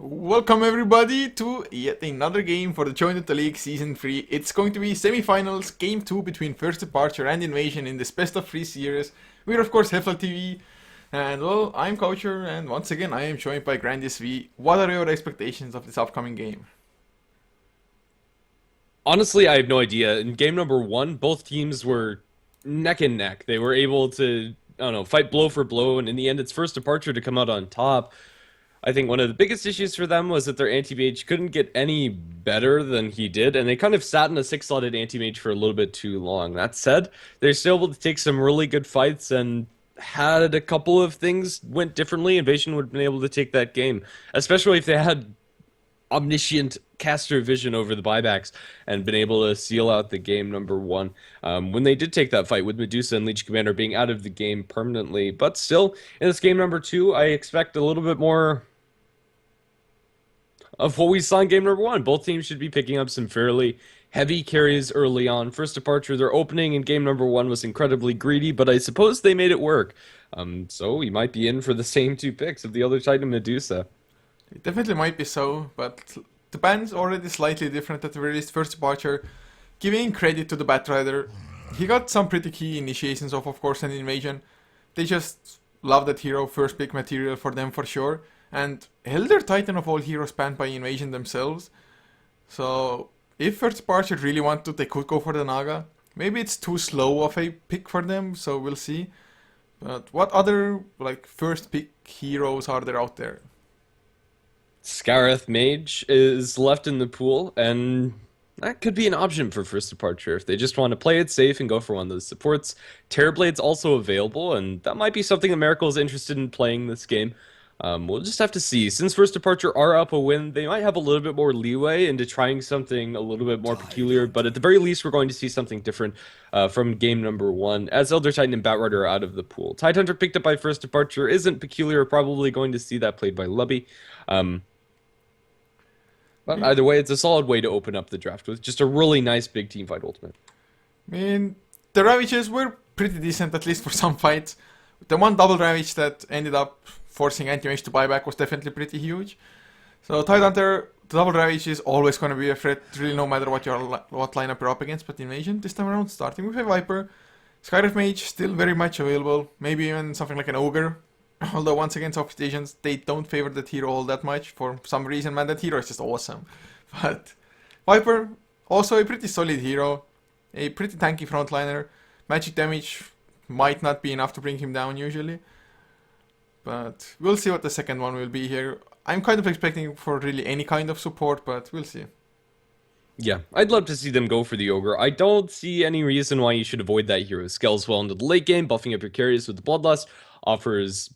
Welcome everybody to yet another game for the Dota League Season 3. It's going to be semi-finals, Game 2 between First Departure and Invasion in this best of 3 series. We're of course HeflaTV, and well, I'm Coucher, and once again I am joined by Grandis V. What are your expectations of this upcoming game? Honestly, I have no idea. In game number one, both teams were neck and neck. They were able to, I don't know, fight blow for blow, and in the end, it's First Departure to come out on top. I think one of the biggest issues for them was that their anti-mage couldn't get any better than he did, and they kind of sat in a six-slotted anti-mage for a little bit too long. That said, they're still able to take some really good fights, and had a couple of things went differently, Invasion would have been able to take that game, especially if they had omniscient caster vision over the buybacks and been able to seal out the game number one. When they did take that fight with Medusa and Leech Commander being out of the game permanently. But still, in this game number two, I expect a little bit more of what we saw in game number one. Both teams should be picking up some fairly heavy carries early on. First Departure, their opening in game number one was incredibly greedy, but I suppose they made it work. So we might be in for the same two picks of the other Titan Medusa. It definitely might be so, but the band's already slightly different at the very least. First Departure, giving credit to the Batrider, he got some pretty key initiations of course, an Invasion. They just love that hero, first pick material for them for sure, and held their Titan of all heroes banned by Invasion themselves. So if First Departure really want to, they could go for the Naga. Maybe it's too slow of a pick for them, so we'll see. But what other first pick heroes are there out there? Scarith Mage is left in the pool, and that could be an option for First Departure if they just want to play it safe and go for one of those supports. Terrorblade's also available, and that might be something that Miracle is interested in playing this game. We'll just have to see. Since First Departure are up a win, they might have a little bit more leeway into trying something a little bit more peculiar, but at the very least, we're going to see something different from game number one, as Elder Titan and Batrider are out of the pool. Tidehunter picked up by First Departure isn't peculiar, probably going to see that played by Lubby. But either way, it's a solid way to open up the draft with just a really nice big team fight ultimate. I mean, the Ravages were pretty decent, at least for some fights. The one double Ravage that ended up forcing anti-mage to buyback was definitely pretty huge. So Tidehunter, the double Ravage is always going to be a threat, really no matter what lineup you're up against. But Invasion, this time around, starting with a Viper. Skyrift Mage, still very much available. Maybe even something like an Ogre. Although once again, Southeast Asians, they don't favor that hero all that much. For some reason, man, that hero is just awesome. But Viper, also a pretty solid hero. A pretty tanky frontliner. Magic damage might not be enough to bring him down usually. But we'll see what the second one will be here. I'm kind of expecting for really any kind of support, but we'll see. Yeah, I'd love to see them go for the Ogre. I don't see any reason why you should avoid that hero. Scales well into the late game, buffing up your carries with the Bloodlust, offers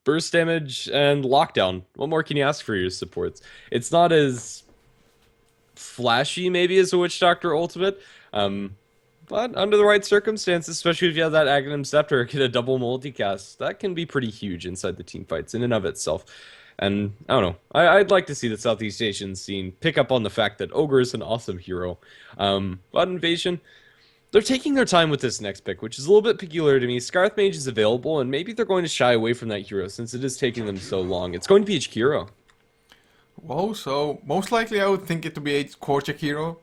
burst damage and lockdown. What more can you ask for your supports? It's not as flashy maybe as a Witch Doctor ultimate, but under the right circumstances, especially if you have that Aghanim Scepter, get a double multicast, that can be pretty huge inside the team fights in and of itself. And I don't know, I'd like to see the Southeast Asian scene pick up on the fact that Ogre is an awesome hero. But Invasion, they're taking their time with this next pick, which is a little bit peculiar to me. Scarth Mage is available, and maybe they're going to shy away from that hero since it is taking them so long. It's going to be Ichikiro. Whoa, so most likely I would think it to be a core check hero.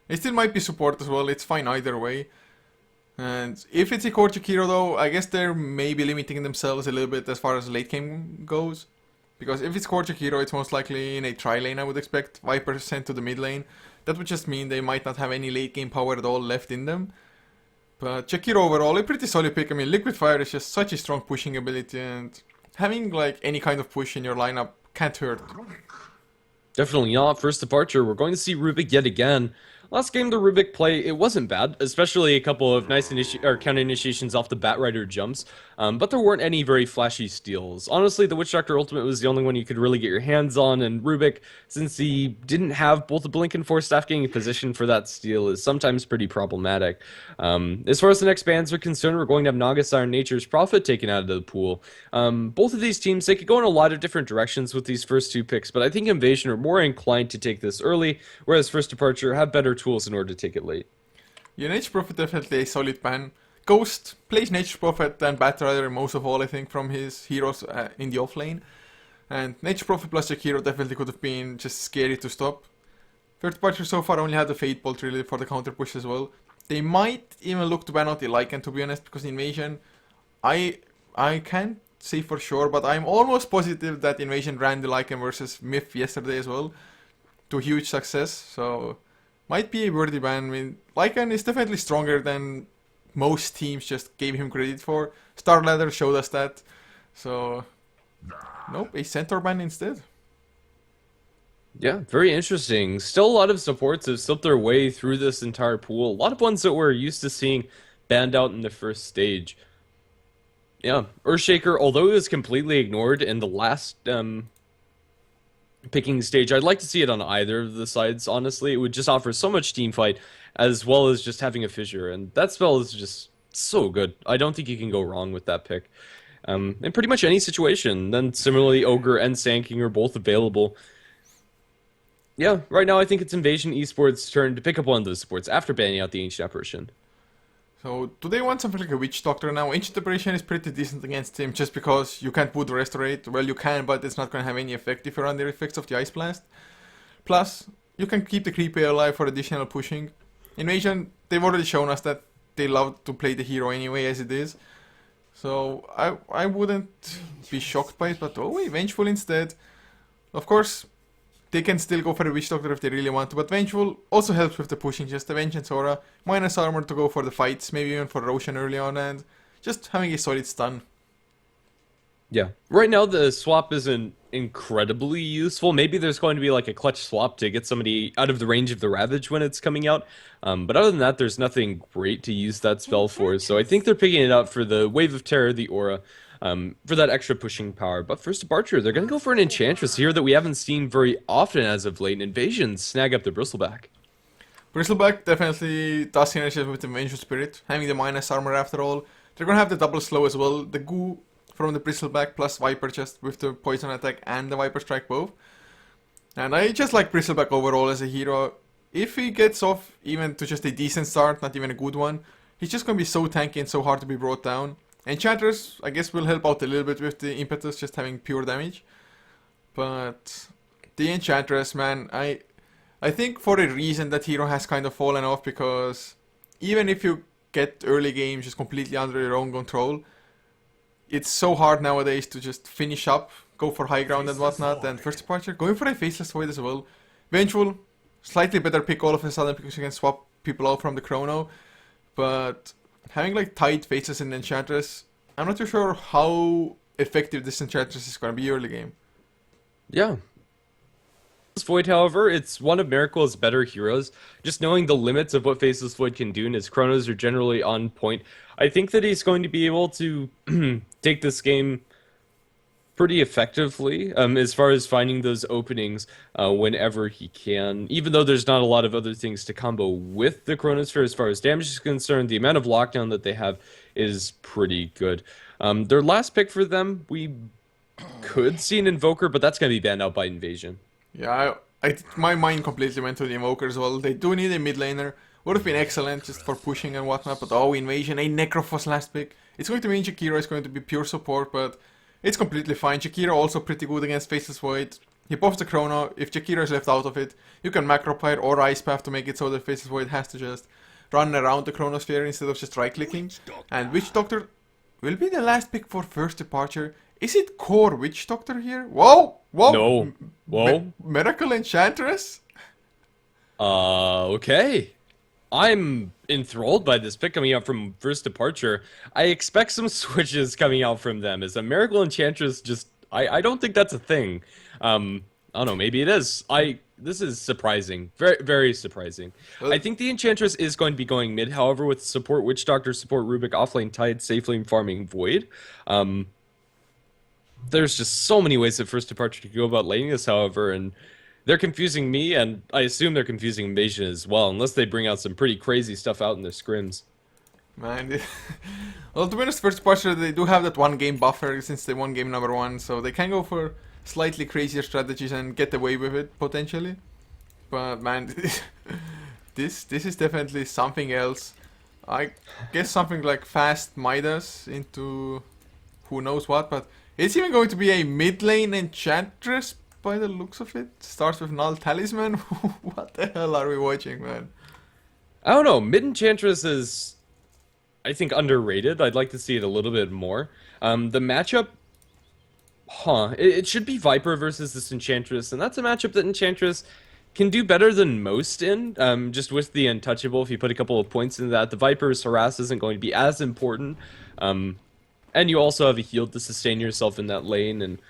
It still might be support as well, it's fine either way. And if it's a core check hero though, I guess they're maybe limiting themselves a little bit as far as late game goes. Because if it's core check hero, it's most likely in a tri lane I would expect. Viper sent to the mid lane. That would just mean they might not have any late game power at all left in them. But Chekiro overall, a pretty solid pick. I mean, Liquid Fire is just such a strong pushing ability, and having any kind of push in your lineup can't hurt. Definitely not. First Departure, we're going to see Rubik yet again. Last game, the Rubik play, it wasn't bad, especially a couple of nice counter initiations off the Batrider jumps, but there weren't any very flashy steals. Honestly, the Witch Doctor Ultimate was the only one you could really get your hands on, and Rubik, since he didn't have both the Blink and Force staff getting a position for that steal, is sometimes pretty problematic. As far as the next bans are concerned, we're going to have Nagasar and Nature's Prophet taken out of the pool. Both of these teams, they could go in a lot of different directions with these first two picks, but I think Invasion are more inclined to take this early, whereas First Departure have better tools in order to take it late. Yeah, Nature's Prophet definitely a solid ban. Ghost plays Nature's Prophet and Batrider most of all, I think, from his heroes in the offlane. And Nature Prophet plus Jakiro definitely could have been just scary to stop. Third Parcher so far only had the Fate Bolt really for the counter push as well. They might even look to ban out the Lycan, to be honest, because Invasion, I can't say for sure, but I'm almost positive that Invasion ran the Lycan versus Myth yesterday as well to huge success, so might be a worthy ban. I mean, Lycan is definitely stronger than most teams just gave him credit for. Star Ladder showed us that, so nope, a Centaur ban instead. Yeah, very interesting. Still a lot of supports have slipped their way through this entire pool. A lot of ones that we're used to seeing banned out in the first stage. Yeah, Earthshaker, although it was completely ignored in the last picking stage, I'd like to see it on either of the sides, honestly. It would just offer so much team fight, as well as just having a fissure, and that spell is just so good. I don't think you can go wrong with that pick. In pretty much any situation. Then similarly, Ogre and Sand King are both available. Yeah, right now I think it's Invasion Esports' turn to pick up one of those supports after banning out the Ancient Apparition. So, do they want something like a Witch Doctor now? Ancient Apparition is pretty decent against him just because you can't Wood Restorate. Well, you can, but it's not going to have any effect if you run the effects of the Ice Blast. Plus, you can keep the Creepy alive for additional pushing. Invasion, they've already shown us that they love to play the hero anyway as it is. So, I wouldn't be shocked by it, but oh, Vengeful instead. Of course, they can still go for the Witch Doctor if they really want to, but Vengeful also helps with the pushing, just the Vengeance Aura, minus armor to go for the fights, maybe even for Roshan early on, and just having a solid stun. Yeah. Right now, the swap isn't incredibly useful. Maybe there's going to be like a clutch swap to get somebody out of the range of the Ravage when it's coming out. But other than that, there's nothing great to use that spell for. So I think they're picking it up for the Wave of Terror, the Aura, for that extra pushing power. But first departure, they're going to go for an Enchantress here that we haven't seen very often as of late. Invasion, snag up the Bristleback. Bristleback definitely does synergize with the Vengeful Spirit, having the minus armor after all. They're gonna have the double slow as well. The goo from the Bristleback plus Viper just with the poison attack and the Viper strike both. And I just like Bristleback overall as a hero. If he gets off even to just a decent start, not even a good one, he's just gonna be so tanky and so hard to be brought down. Enchantress, I guess, will help out a little bit with the impetus, just having pure damage. But the Enchantress, man, I think for a reason that hero has kind of fallen off, because even if you get early games just completely under your own control, it's so hard nowadays to just finish up, go for high ground and whatnot. And first departure, going for a Faceless Void as well. Vengeful, slightly better pick all of a sudden because you can swap people out from the Chrono. But having like tight Faces in Enchantress, I'm not too sure how effective this Enchantress is going to be early game. Yeah. Void, however, it's one of Miracle's better heroes. Just knowing the limits of what Faceless Void can do, and his chronos are generally on point, I think that he's going to be able to take this game pretty effectively as far as finding those openings whenever he can. Even though there's not a lot of other things to combo with the Chronosphere as far as damage is concerned, the amount of lockdown that they have is pretty good. Their last pick for them, we could see an Invoker, but that's going to be banned out by Invasion. Yeah, my mind completely went to the Invoker as well. They do need a mid laner. Would have been excellent just for pushing and whatnot, but oh, Invasion, a Necrophos last pick. It's going to mean Jakiro is going to be pure support, but it's completely fine. Jakiro also pretty good against Faceless Void. He buffs the Chrono. If Jakiro is left out of it, you can Macropyre or Ice Path to make it so that Faceless Void has to just run around the Chronosphere instead of just right-clicking. And Witch Doctor will be the last pick for first departure. Is it core Witch Doctor here? Whoa! Whoa! No. Whoa. Miracle Enchantress? Okay. I'm enthralled by this pick coming out from first departure. I expect some switches coming out from them. Is a Miracle Enchantress just... I don't think that's a thing. I don't know, maybe it is. This is surprising. Very, very surprising. I think the Enchantress is going to be going mid, however, with support Witch Doctor, support Rubik, offlane Tide, safe lane farming Void. There's just so many ways that first departure to go about laning this, however, and they're confusing me, and I assume they're confusing Invasion as well, unless they bring out some pretty crazy stuff out in their scrims. Man, well, to be honest, first departure, they do have that one game buffer since they won game number 1, so they can go for slightly crazier strategies and get away with it, potentially. But man, this is definitely something else. I guess something like fast Midas into who knows what, but It's even going to be a mid lane Enchantress by the looks of it. Starts with Null Talisman. What the hell are we watching, man? I don't know. Mid Enchantress is, I think, underrated. I'd like to see it a little bit more. The matchup, it should be Viper versus this Enchantress, and that's a matchup that Enchantress can do better than most in. Just with the Untouchable, if you put a couple of points into that, the Viper's harass isn't going to be as important. And you also have a heal to sustain yourself in that lane, and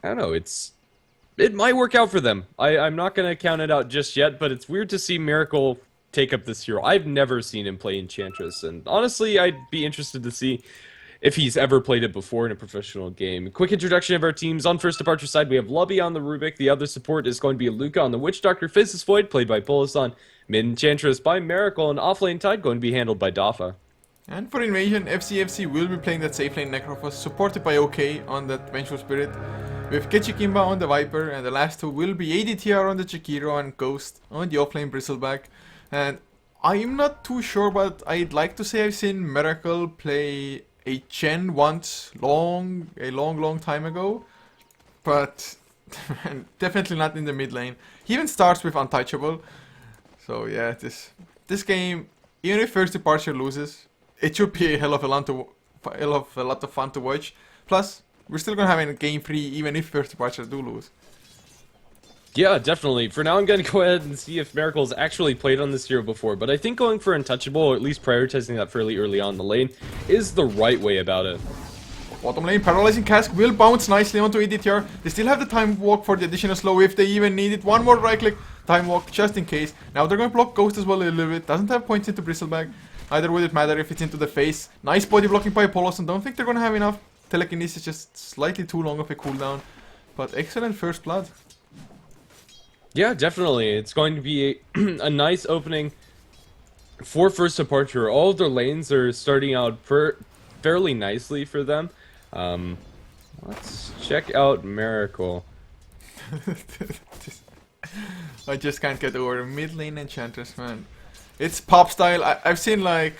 I don't know, it might work out for them. I'm not going to count it out just yet, but it's weird to see Miracle take up this hero. I've never seen him play Enchantress, and honestly, I'd be interested to see if he's ever played it before in a professional game. Quick introduction of our teams. On first departure side, we have Lubby on the Rubik. The other support is going to be Luca on the Witch Doctor. Physis Void, played by Polisan. Mid Enchantress by Miracle, and offlane Tide going to be handled by Dafa. And for Invasion, FCFC will be playing that safe lane Necrophos, supported by OK on that Vengeful Spirit, with Ketchikimba on the Viper, and the last two will be ADTR on the Chikiro and Ghost on the offlane Bristleback. And I'm not too sure, but I'd like to say I've seen Miracle play a Chen once, a long time ago, but definitely not in the mid lane. He even starts with Untouchable, so yeah, this game, even if first departure loses, it should be a hell of a lot of fun to watch. Plus, we're still gonna have a game 3 even if first departures do lose. Yeah, definitely. For now, I'm going to go ahead and see if Miracle's actually played on this hero before, but I think going for Untouchable, or at least prioritizing that fairly early on in the lane, is the right way about it. Bottom lane, Paralyzing Cask will bounce nicely onto EDTR. They still have the Time Walk for the additional slow if they even need it. One more right click, Time Walk, just in case. Now they're going to block Ghost as well a little bit. Doesn't have points into Bristleback. Either would it matter if it's into the face. Nice body blocking by Apollos, and don't think they're going to have enough. Telekinesis, just slightly too long of a cooldown. But excellent first blood. Yeah, definitely. It's going to be a nice opening for first departure. All of their lanes are starting out fairly nicely for them. Let's check out Miracle. I just can't get over mid lane Enchantress, man. It's pop style. I've seen like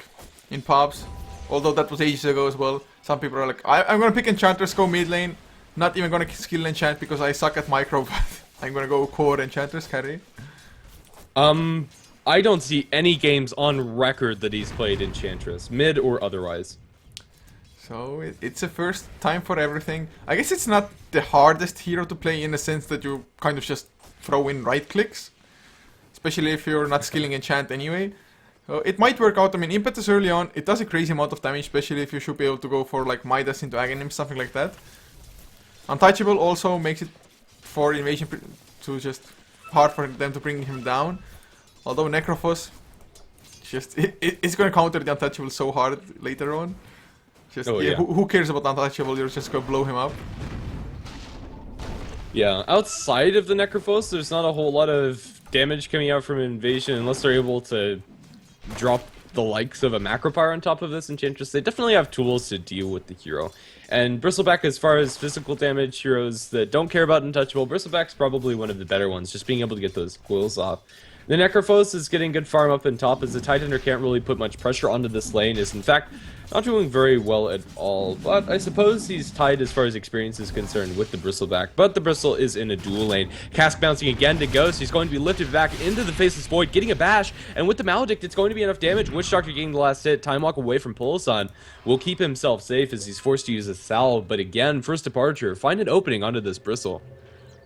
in pops, although that was ages ago as well. Some people are like, I'm gonna pick Enchantress, go mid lane. Not even gonna skill enchant because I suck at micro, but I'm gonna go core Enchantress carry. I don't see any games on record that he's played Enchantress, mid or otherwise. So it's a first time for everything. I guess it's not the hardest hero to play in the sense that you kind of just throw in right clicks, especially if you're not skilling enchant anyway. So it might work out. I mean, Impetus early on, it does a crazy amount of damage, especially if you should be able to go for like Midas into Aghanim, something like that. Untouchable also makes it for Invasion to just hard for them to bring him down. Although Necrophos, just it's gonna counter the Untouchable so hard later on. Just who cares about Untouchable? You're just gonna blow him up. Yeah, outside of the Necrophos, there's not a whole lot of damage coming out from Invasion unless they're able to drop the likes of a Macropyre on top of this Enchantress. They definitely have tools to deal with the hero. And Bristleback, as far as physical damage heroes that don't care about Untouchable, Bristleback's probably one of the better ones, just being able to get those coils off. The Necrophos is getting good farm up in top, as the Tidehunter can't really put much pressure onto this lane, is in fact not doing very well at all, but I suppose he's tied as far as experience is concerned with the Bristleback, but the Bristle is in a dual lane. Cask bouncing again to Ghost, he's going to be lifted back into the Faceless Void, getting a bash, and with the Maledict it's going to be enough damage. Witch Doctor getting the last hit, Time Walk away from Polisan will keep himself safe as he's forced to use a salve, but again, first departure, find an opening onto this Bristle.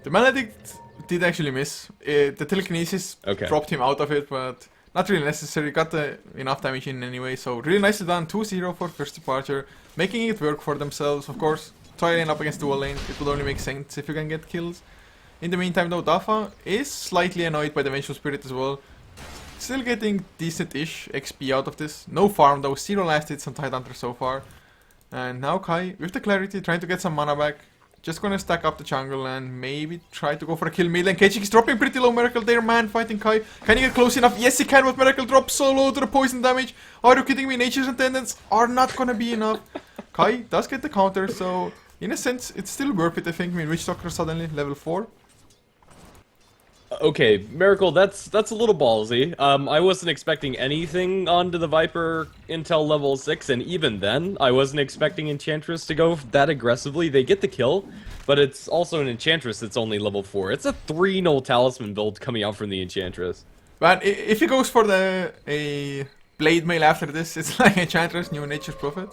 The Maledict did actually miss. The Telekinesis dropped him out of it, but not really necessary. Got enough damage in anyway, so really nicely done. 2-0 for first departure, making it work for themselves. Of course, try lane up against dual lane. It would only make sense if you can get kills. In the meantime, though, Dafa is slightly annoyed by the Vengeful Spirit as well. Still getting decent-ish XP out of this. No farm though, 0 last hits on Tidehunter so far. And now Kai, with the Clarity, trying to get some mana back. Just gonna stack up the jungle and maybe try to go for a kill mid lane. Kechik is dropping pretty low. Miracle there, man, fighting Kai. Can he get close enough? Yes, he can, but Miracle drops so low to the poison damage. Are you kidding me? Nature's Attendants are not gonna be enough. Kai does get the counter, so in a sense, it's still worth it, I think. I mean, Witch Doctor suddenly level 4. Okay, Miracle, that's a little ballsy. I wasn't expecting anything onto the Viper until level 6, and even then, I wasn't expecting Enchantress to go that aggressively. They get the kill, but it's also an Enchantress that's only level 4. It's a 3-null Talisman build coming out from the Enchantress. But if he goes for a Blade Mail after this, it's like Enchantress, New Nature's Prophet.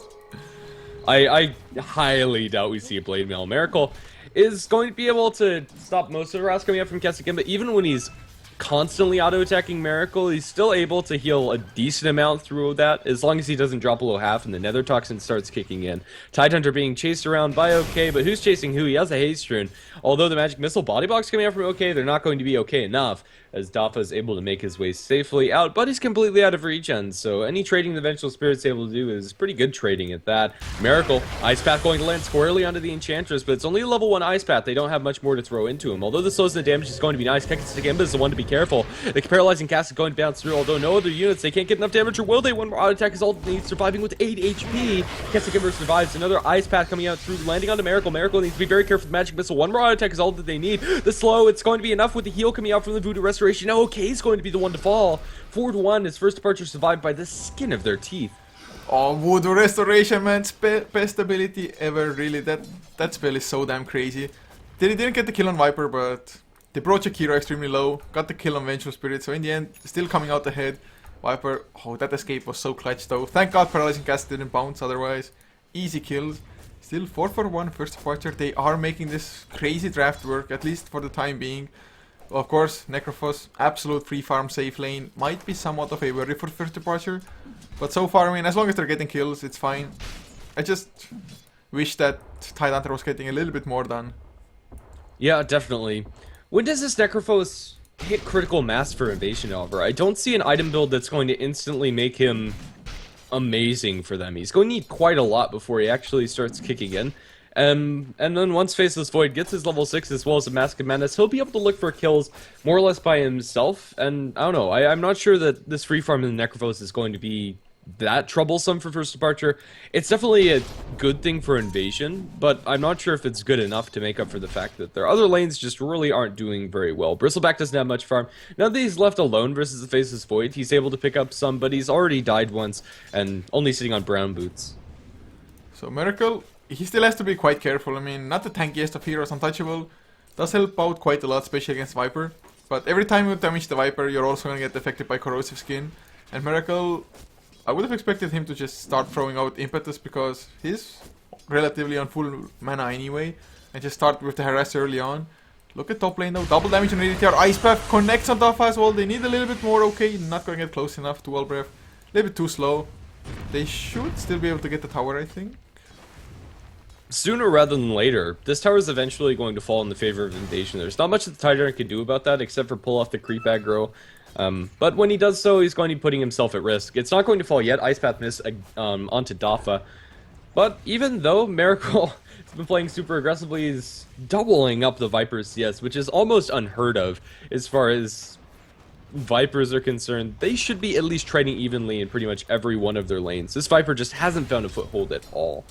I highly doubt we see a Blade Mail. Miracle is going to be able to stop most of the harass coming out from Kesekin, but even when he's constantly auto-attacking Miracle, he's still able to heal a decent amount through that, as long as he doesn't drop below half and the Nether Toxin starts kicking in. Tidehunter being chased around by OK, but who's chasing who? He has a Haste Rune. Although the Magic Missile Body Box coming out from OK, they're not going to be OK enough, as Dafa is able to make his way safely out, but he's completely out of regen, so any trading the Vengeful Spirit's able to do is pretty good trading at that. Miracle, Ice Path going to land squarely onto the Enchantress, but it's only a level 1 Ice Path. They don't have much more to throw into him. Although the slows and the damage is going to be nice, Kekistik Imba is the one to be careful. The Paralyzing Cast is going to bounce through, although no other units, they can't get enough damage, or will they? One more auto attack is all they need, surviving with 8 HP. Kekistik Imba survives. Another Ice Path coming out through, landing onto Miracle. Miracle needs to be very careful with Magic Missile. One more auto attack is all that they need. The slow, it's going to be enough with the heal coming out from the Voodoo Restoration. Now, okay, he's going to be the one to fall. 4-1, his first departure survived by the skin of their teeth. Oh, Voodoo Restoration, man, best ability ever, really. That spell is so damn crazy. They didn't get the kill on Viper, but they brought Shakira extremely low, got the kill on Vengeful Spirit, so in the end, still coming out ahead. Viper, oh, that escape was so clutch though. Thank God Paralyzing Cast didn't bounce, otherwise, easy kills. Still 4-for-1 first departure. They are making this crazy draft work, at least for the time being. Of course, Necrophos, absolute free farm safe lane, might be somewhat of a worry for first departure. But so far, I mean, as long as they're getting kills, it's fine. I just wish that Tidehunter was getting a little bit more done. Yeah, definitely. When does this Necrophos hit critical mass for Invasion, however? I don't see an item build that's going to instantly make him amazing for them. He's going to need quite a lot before he actually starts kicking in. And then once Faceless Void gets his level 6 as well as a Mask of Madness, he'll be able to look for kills more or less by himself. And I don't know, I'm not sure that this free farm in the Necrophos is going to be that troublesome for first departure. It's definitely a good thing for Invasion, but I'm not sure if it's good enough to make up for the fact that their other lanes just really aren't doing very well. Bristleback doesn't have much farm. Now that he's left alone versus the Faceless Void, he's able to pick up some, but he's already died once and only sitting on brown boots. So Miracle, he still has to be quite careful. I mean, not the tankiest of heroes, untouchable. Does help out quite a lot, especially against Viper. But every time you damage the Viper, you're also going to get affected by Corrosive Skin. And Miracle, I would have expected him to just start throwing out Impetus because he's relatively on full mana anyway. And just start with the harass early on. Look at top lane though, double damage on EDTR. Ice Path connects on Dafa as well. They need a little bit more, okay. Not going to get close enough to Wall Breath. A little bit too slow. They should still be able to get the tower, I think. Sooner rather than later, this tower is eventually going to fall in the favor of Invasion. There's not much that the Tidehunter can do about that except for pull off the creep aggro. But when he does so, he's going to be putting himself at risk. It's not going to fall yet. Ice Path miss onto Dafa. But even though Miracle has been playing super aggressively, he's doubling up the Viper's CS, which is almost unheard of as far as Vipers are concerned. They should be at least trading evenly in pretty much every one of their lanes. This Viper just hasn't found a foothold at all.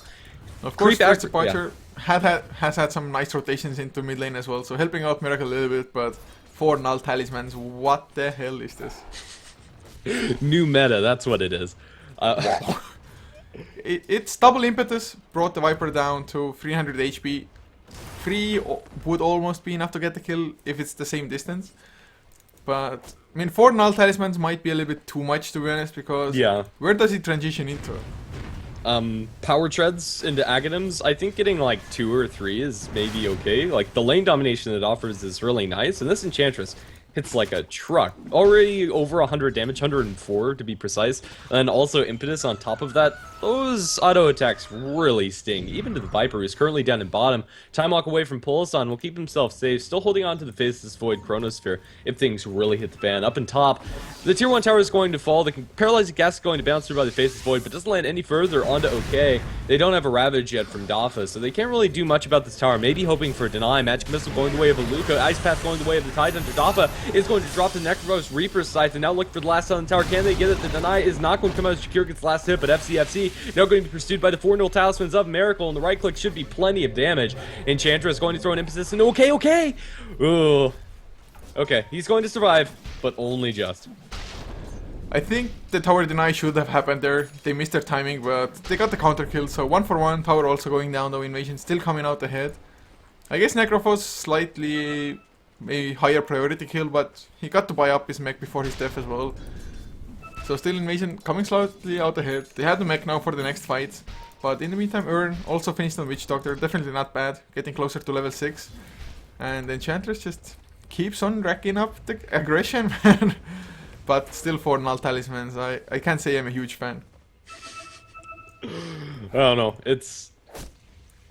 Of course, first departure has had some nice rotations into mid lane as well, so helping out Miracle a little bit, but 4 null talismans, what the hell is this? New meta, that's what it is. It's double impetus, brought the Viper down to 300 HP. 3 would almost be enough to get the kill if it's the same distance. But, I mean, 4 null talismans might be a little bit too much, to be honest, because where does he transition into? Power treads into Aghanims, I think getting like 2 or 3 is maybe okay. Like, the lane domination it offers is really nice, and this Enchantress hits like a truck. Already over 100 damage, 104 to be precise, and also Impetus on top of that. Those auto attacks really sting, even to the Viper, who's currently down in bottom. Time walk away from Polasan will keep himself safe, still holding on to the Faceless Void Chronosphere if things really hit the fan. Up in top, the tier 1 tower is going to fall, the Paralyzing Gas is going to bounce through by the Faceless Void, but doesn't land any further onto OK. They don't have a Ravage yet from Dafa, so they can't really do much about this tower, maybe hoping for a deny. Magic Missile going the way of Aluka, Ice Path going the way of the Tidehunter. Dafa is going to drop the Necrophos Reaper's Scythe and now look for the last on the tower. Can they get it? The deny is not going to come out as Shakir gets last hit, but FCFC now going to be pursued by the 4 null talismans of Miracle, and the right click should be plenty of damage. Enchantress going to throw an Impetus, and okay. Ugh. Okay, he's going to survive, but only just. I think the tower deny should have happened there. They missed their timing, but they got the counter kill. So 1 for 1. Tower also going down, though. Invasion still coming out ahead. I guess Necrophos slightly a higher priority kill, but he got to buy up his mech before his death as well. So still Invasion coming slightly out ahead. They have the mech now for the next fight. But in the meantime, Ern also finished on Witch Doctor. Definitely not bad. Getting closer to level 6. And Enchantress just keeps on racking up the aggression, man. But still 4 null talismans. I can't say I'm a huge fan. I don't know. It's...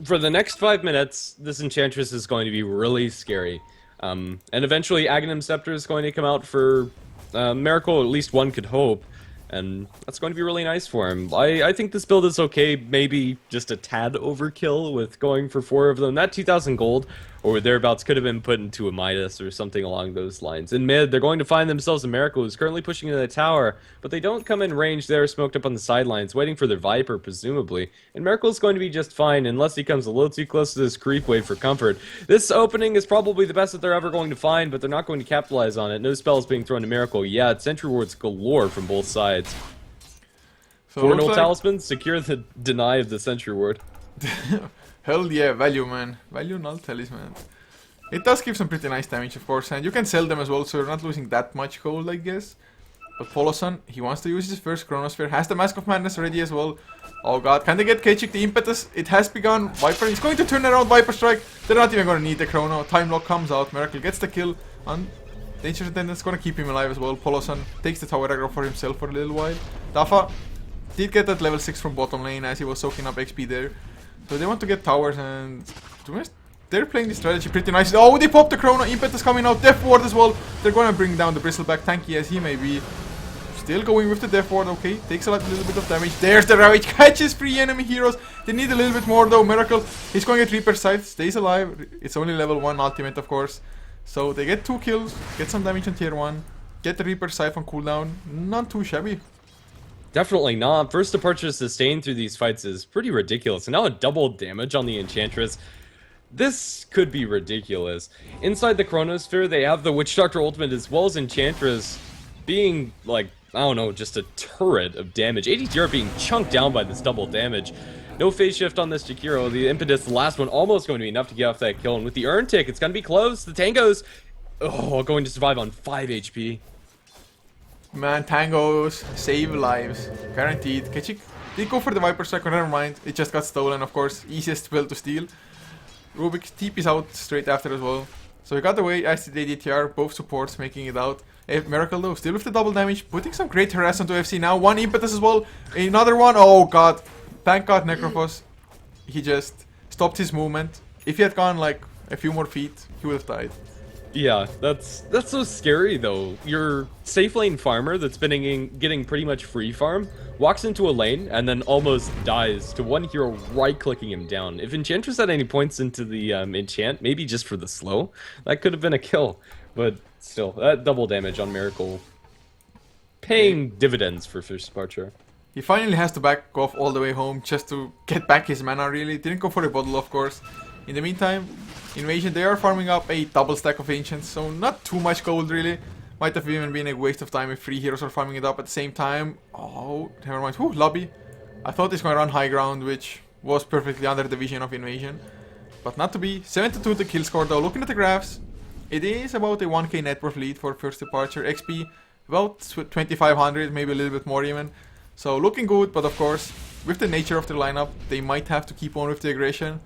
For the next 5 minutes, this Enchantress is going to be really scary. And eventually Aghanim Scepter is going to come out for Miracle, at least one could hope. And that's going to be really nice for him. I think this build is okay, maybe just a tad overkill with going for 4 of them. That 2,000 gold or thereabouts could have been put into a Midas or something along those lines. In mid, they're going to find themselves a Miracle who's currently pushing into the tower, but they don't come in range. They're smoked up on the sidelines, waiting for their Viper, presumably. And Miracle's going to be just fine, unless he comes a little too close to this creep wave for comfort. This opening is probably the best that they're ever going to find, but they're not going to capitalize on it. No spells being thrown to Miracle yet. Sentry wards galore from both sides. So 4 null like talismans, secure the deny of the Sentry ward. Hell yeah, value, man. Value null talisman. It does give some pretty nice damage, of course, and you can sell them as well, so you're not losing that much gold, I guess. But Polosan, he wants to use his first Chronosphere, has the Mask of Madness ready as well. Oh god, can they get Kechik the Impetus? It has begun. Viper, he's going to turn around Viper Strike. They're not even going to need the Chrono. Time Lock comes out, Miracle gets the kill, and Dangerous Attendant's going to keep him alive as well. Polosan takes the tower aggro for himself for a little while. Dafa did get that level 6 from bottom lane as he was soaking up XP there. So they want to get towers, and to be honest, they're playing this strategy pretty nicely. Oh, they popped the Chrono. Impetus coming out. Death Ward as well. They're going to bring down the Bristleback, tanky as he may be. Still going with the Death Ward. Okay, takes a little bit of damage. There's the Ravage. Catches 3 enemy heroes. They need a little bit more though. Miracle, he's going to get Reaper Scythe. Stays alive. It's only level 1 ultimate, of course. So they get 2 kills. Get some damage on tier 1. Get the Reaper Scythe on cooldown. Not too shabby. Definitely not. First departure sustained through these fights is pretty ridiculous. And now a double damage on the Enchantress. This could be ridiculous. Inside the Chronosphere, they have the Witch Doctor ultimate as well as Enchantress being, like, I don't know, just a turret of damage. ADTR being chunked down by this double damage. No phase shift on this Jakiro. The Impetus, the last one, almost going to be enough to get off that kill. And with the Urn Tick, it's going to be close. The Tangos, going to survive on 5 HP. Man, Tangos save lives. Guaranteed. Kechik did go for the Viper Strike, never mind. It just got stolen, of course. Easiest build to steal. Rubik TP is out straight after as well. So he got away as did ADTR, both supports making it out. Miracle though, still with the double damage, putting some great harass onto FC now. 1 Impetus as well, another one. Oh god, thank god Necrophos. He just stopped his movement. If he had gone like a few more feet, he would have died. Yeah, that's so scary though. Your safe lane farmer that's been getting pretty much free farm walks into a lane and then almost dies to one hero right clicking him down. If Enchantress at any points into the enchant, maybe just for the slow, that could have been a kill. But still, that double damage on Miracle paying dividends for first departure. He finally has to back off all the way home just to get back his mana really. Didn't go for a bottle of course. In the meantime, Invasion, they are farming up a double stack of Ancients, so not too much gold really. Might have even been a waste of time if 3 heroes are farming it up at the same time. Oh, never mind. Whew, lobby. I thought he's going to run high ground, which was perfectly under the vision of Invasion. But not to be. 72 the kill score though. Looking at the graphs, it is about a 1k net worth lead for first departure. XP about 2500, maybe a little bit more even. So looking good, but of course, with the nature of their lineup, they might have to keep on with the aggression.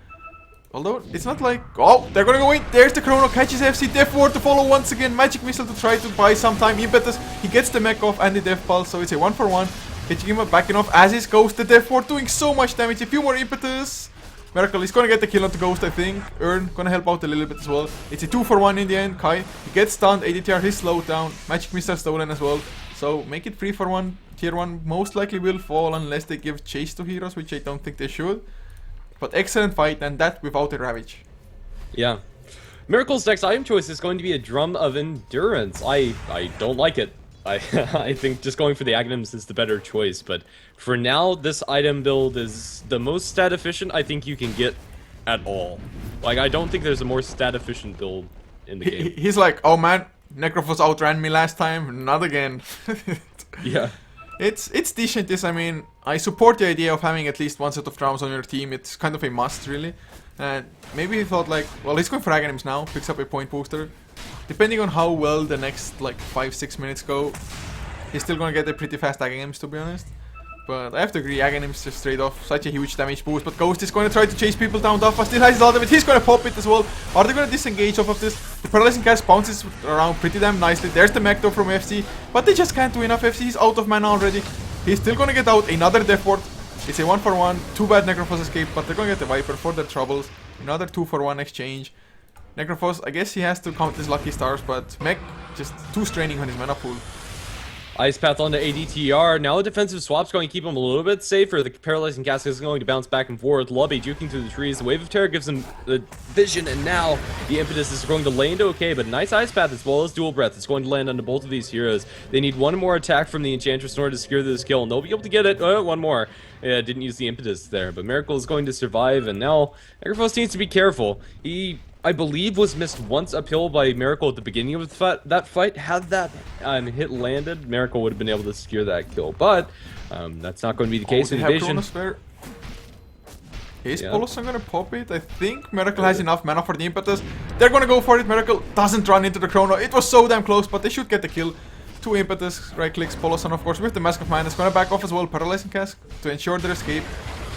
Although, it's not like... Oh, they're gonna go in. There's the Chrono. Catches FC. Death Ward to follow once again. Magic Missile to try to buy some time. Impetus. He gets the mech off and the Death Pulse. So it's a 1 for 1. Hichigima backing off as is Ghost. The Death Ward doing so much damage. A few more Impetus. Miracle is gonna get the kill on the Ghost, I think. Urn gonna help out a little bit as well. It's a 2 for 1 in the end. Kai, he gets stunned. ADTR, he's slowed down. Magic Missile stolen as well. So make it 3 for 1. Tier 1 most likely will fall unless they give chase to heroes, which I don't think they should. But excellent fight, and that without a Ravage. Yeah. Miracle's next item choice is going to be a Drum of Endurance. I don't like it. I think just going for the Aghanims is the better choice, but for now, this item build is the most stat efficient I think you can get at all. Like, I don't think there's a more stat efficient build in the game. He's like, oh man, Necrophos outran me last time, not again. Yeah. It's decent, this, I mean, I support the idea of having at least one set of drums on your team. It's kind of a must, really. And maybe he thought like, well, he's going for Aghanims now, picks up a point booster. Depending on how well the next like 5-6 minutes go, he's still gonna get a pretty fast Aghanims, to be honest. But I have to agree, Aghanims just straight off, such a huge damage boost. But Ghost is going to try to chase people down. Duffa still has his ultimate, he's going to pop it as well. Are they going to disengage off of this? The Paralyzing Cast bounces around pretty damn nicely. There's the Mech though from FC, but they just can't do enough. FC, he's out of mana already. He's still going to get out another Death Ward. It's a 1-for-1, too bad Necrophos escaped, but they're going to get the Viper for their troubles. Another 2-for-1 exchange. Necrophos, I guess he has to count his lucky stars, but Mech just too straining on his mana pool. Ice Path onto ADTR. Now a defensive swap's going to keep him a little bit safer. The Paralyzing Cast is going to bounce back and forth. Lobby juking through the trees. The Wave of Terror gives him the vision, and now the Impetus is going to land okay, but nice Ice Path as well as Dual Breath is going to land onto both of these heroes. They need one more attack from the Enchantress in order to secure this kill, and they'll be able to get it. One more. Yeah, didn't use the Impetus there, but Miracle is going to survive, and now Necrophos needs to be careful. He, I believe, was missed once uphill by Miracle at the beginning of that fight. Had that hit landed, Miracle would have been able to secure that kill, but that's not going to be the case in Invasion. Is Polosan gonna pop it? I think Miracle has enough mana for the Impetus. They're gonna go for it. Miracle doesn't run into the Chrono. It was so damn close, but they should get the kill. 2 Impetus, right clicks, Polosan of course with the Mask of Madness. Gonna back off as well, Paralyzing Cast to ensure their escape.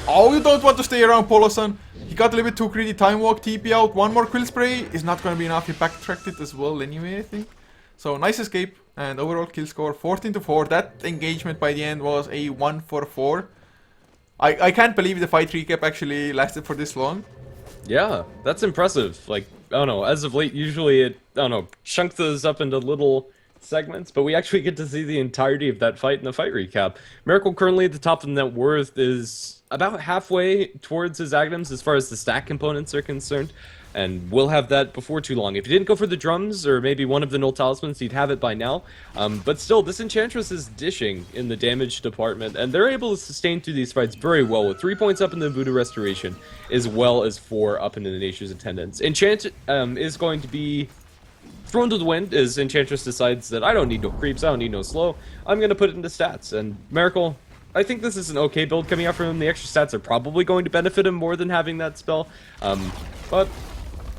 Oh, you don't want to stay around Polosan. He got a little bit too greedy. Time Walk, TP out, one more Quill Spray is not gonna be enough. He backtracked it as well anyway, I think. So nice escape and overall kill score 14-4. That engagement by the end was a 1-for-4. I can't believe the fight recap actually lasted for this long. Yeah, that's impressive. Like, I don't know, as of late, usually it, I don't know, chunks those up into little segments, but we actually get to see the entirety of that fight in the fight recap. Miracle currently at the top of the net worth is about halfway towards his Aghanims as far as the stack components are concerned, and we'll have that before too long. If he didn't go for the drums, or maybe one of the null talismans, he'd have it by now. But still, this Enchantress is dishing in the damage department, and they're able to sustain through these fights very well, with 3 points up in the Voodoo Restoration, as well as 4 up into the Nature's Attendance. Enchant is going to be thrown to the wind as Enchantress decides that I don't need no creeps, I don't need no slow, I'm going to put it into stats. And Miracle, I think this is an okay build coming out from him. The extra stats are probably going to benefit him more than having that spell. But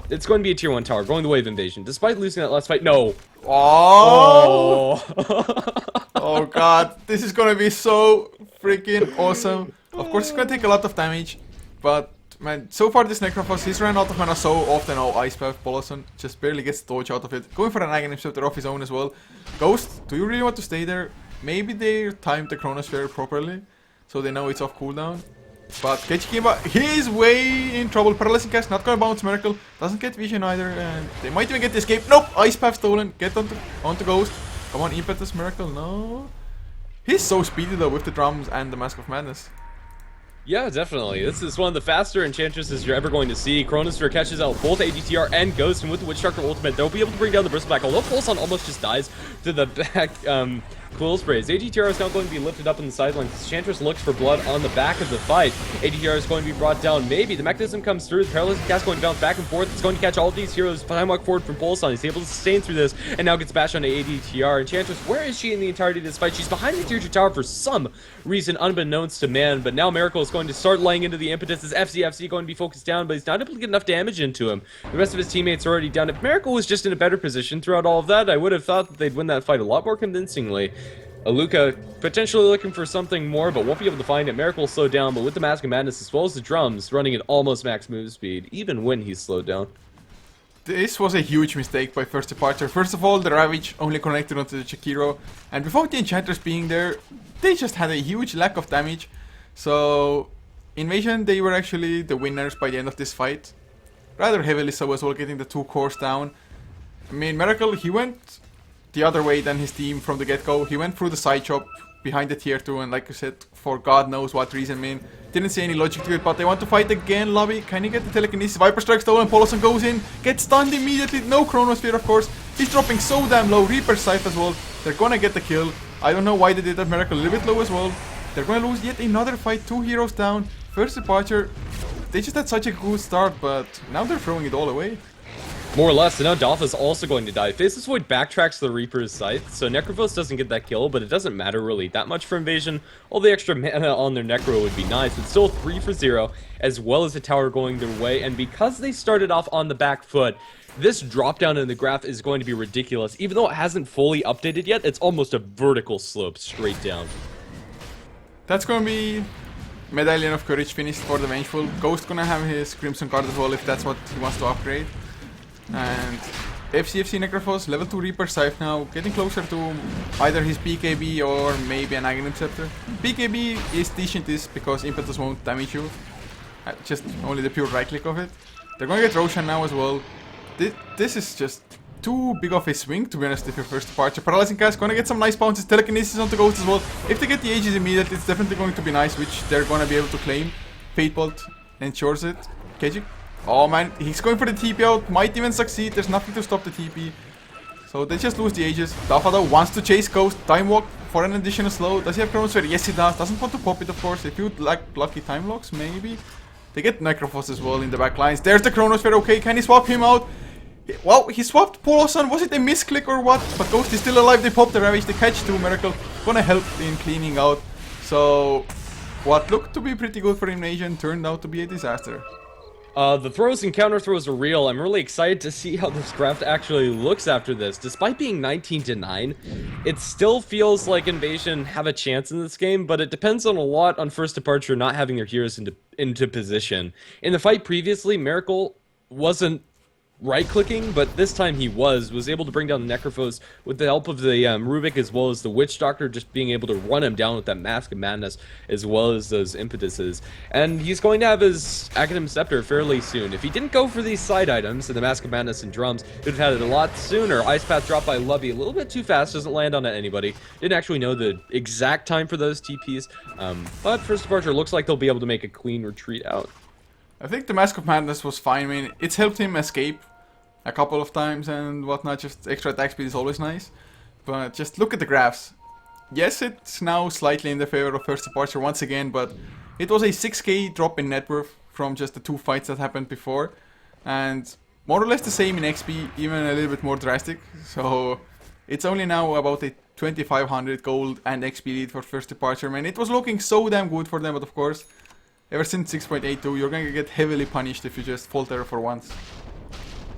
it's going to be a tier 1 tower, going the Wave Invasion. Despite losing that last fight, no. Oh! Oh god, this is going to be so freaking awesome. Of course, it's going to take a lot of damage, but man, so far this Necrophos, he's ran out of mana so often. Oh, Ice Path, Polosan just barely gets dodge out of it. Going for an Aghanim Scepter off his own as well. Ghost, do you really want to stay there? Maybe they timed the Chronosphere properly, so they know it's off cooldown. But Kechikimba, he's way in trouble. Paralyzing Cast, not gonna bounce Miracle. Doesn't get vision either, and they might even get the escape. Nope, Ice Path stolen. Get onto Ghost. Come on, Impetus, Miracle, no. He's so speedy though with the drums and the Mask of Madness. Yeah, definitely. This is one of the faster Enchantresses you're ever going to see. Chronosphere catches out both ADTR and Ghost, and with the Witchcracker ultimate, they'll be able to bring down the Bristleback. Although Pulson almost just dies to the back Quill Sprays. ADTR is now going to be lifted up in the sidelines. Enchantress looks for blood on the back of the fight. ADTR is going to be brought down. Maybe the mechanism comes through. The Paralyzing Cast going to bounce back and forth. It's going to catch all of these heroes. Time walk forward from Pulson. He's able to sustain through this, and now gets bashed onto ADTR. Enchantress, where is she in the entirety of this fight? She's behind the tier 2 tower for some reason unbeknownst to man, but now Miracle is going to start laying into the Impetus. Is FCFC going to be focused down, but he's not able to get enough damage into him. The rest of his teammates are already down. If Miracle was just in a better position throughout all of that, I would have thought that they'd win that fight a lot more convincingly. Aluka potentially looking for something more, but won't be able to find it. Miracle slowed down, but with the Mask of Madness as well as the drums running at almost max move speed, even when he's slowed down. This was a huge mistake by First Departure. First of all, the Ravage only connected onto the Chikiro, and without the Enchantress being there, they just had a huge lack of damage. So, Invasion, they were actually the winners by the end of this fight. Rather heavily so as well, getting the 2 cores down. I mean, Miracle, he went the other way than his team from the get-go. He went through the side chop behind the tier 2, and like I said, for God knows what reason, man. Didn't see any logic to it, but they want to fight again. Lobby, can he get the telekinesis? Viper Strike stolen, Polosan goes in, gets stunned immediately. No Chronosphere, of course. He's dropping so damn low. Reaper Scythe as well. They're gonna get the kill. I don't know why they did that. Miracle a little bit low as well. They're gonna lose yet another fight. 2 heroes down. First Departure, they just had such a good start, but now they're throwing it all away. More or less, and now Dotha's also going to die. Faceless Void backtracks the Reaper's Scythe, so Necrophos doesn't get that kill, but it doesn't matter really that much for Invasion. All the extra mana on their Necro would be nice. It's still 3 for 0, as well as a tower going their way, and because they started off on the back foot, this drop down in the graph is going to be ridiculous. Even though it hasn't fully updated yet, it's almost a vertical slope straight down. That's gonna be Medallion of Courage finished for the Vengeful. Ghost gonna have his Crimson card as well if that's what he wants to upgrade. And FCFC Necrophos, level 2 Reaper Scythe now, getting closer to either his BKB or maybe an Aghanim Scepter. BKB is decent because Impetus won't damage you, just only the pure right click of it. They're gonna get Roshan now as well. This is just too big of a swing, to be honest, if your first departure. Paralyzing Cast gonna get some nice bounces, Telekinesis onto Ghost as well. If they get the Aegis immediately, it's definitely going to be nice, which they're gonna be able to claim. Fate Bolt ensures it. Kejik. Oh man, he's going for the TP out, might even succeed, there's nothing to stop the TP. So they just lose the Aegis. Dotha though wants to chase Ghost, Time Walk for an additional slow. Does he have Chronosphere? Yes he does, doesn't want to pop it of course. If you like lucky Time Locks, maybe. They get Necrophos as well in the back lines. There's the Chronosphere, okay, can he swap him out? Well, he swapped Polosan, was it a misclick or what? But Ghost is still alive, they pop the Ravage, they catch 2 Miracle. Gonna help in cleaning out. So, what looked to be pretty good for Invasion turned out to be a disaster. The throws and counter throws are real. I'm really excited to see how this draft actually looks after this. Despite being 19-9, it still feels like Invasion have a chance in this game, but it depends on a lot on first departure not having their heroes into position. In the fight previously, Miracle wasn't right-clicking, but this time he was able to bring down the Necrophos with the help of the Rubik as well as the Witch Doctor, just being able to run him down with that Mask of Madness as well as those impetuses. And he's going to have his Aghanim Scepter fairly soon. If he didn't go for these side items, and the Mask of Madness and Drums, he would have had it a lot sooner. Ice Path dropped by Lubby a little bit too fast, doesn't land on anybody. Didn't actually know the exact time for those TPs, but First Departure looks like they'll be able to make a clean retreat out. I think the Mask of Madness was fine. I mean, it's helped him escape a couple of times and whatnot. Just extra attack speed is always nice. But just look at the graphs. Yes, it's now slightly in the favor of First Departure once again, but it was a 6k drop in net worth from just the 2 fights that happened before. And more or less the same in XP, even a little bit more drastic. So it's only now about a 2500 gold and XP lead for First Departure. Man, it was looking so damn good for them, but of course, ever since 6.82, you're going to get heavily punished if you just falter for once.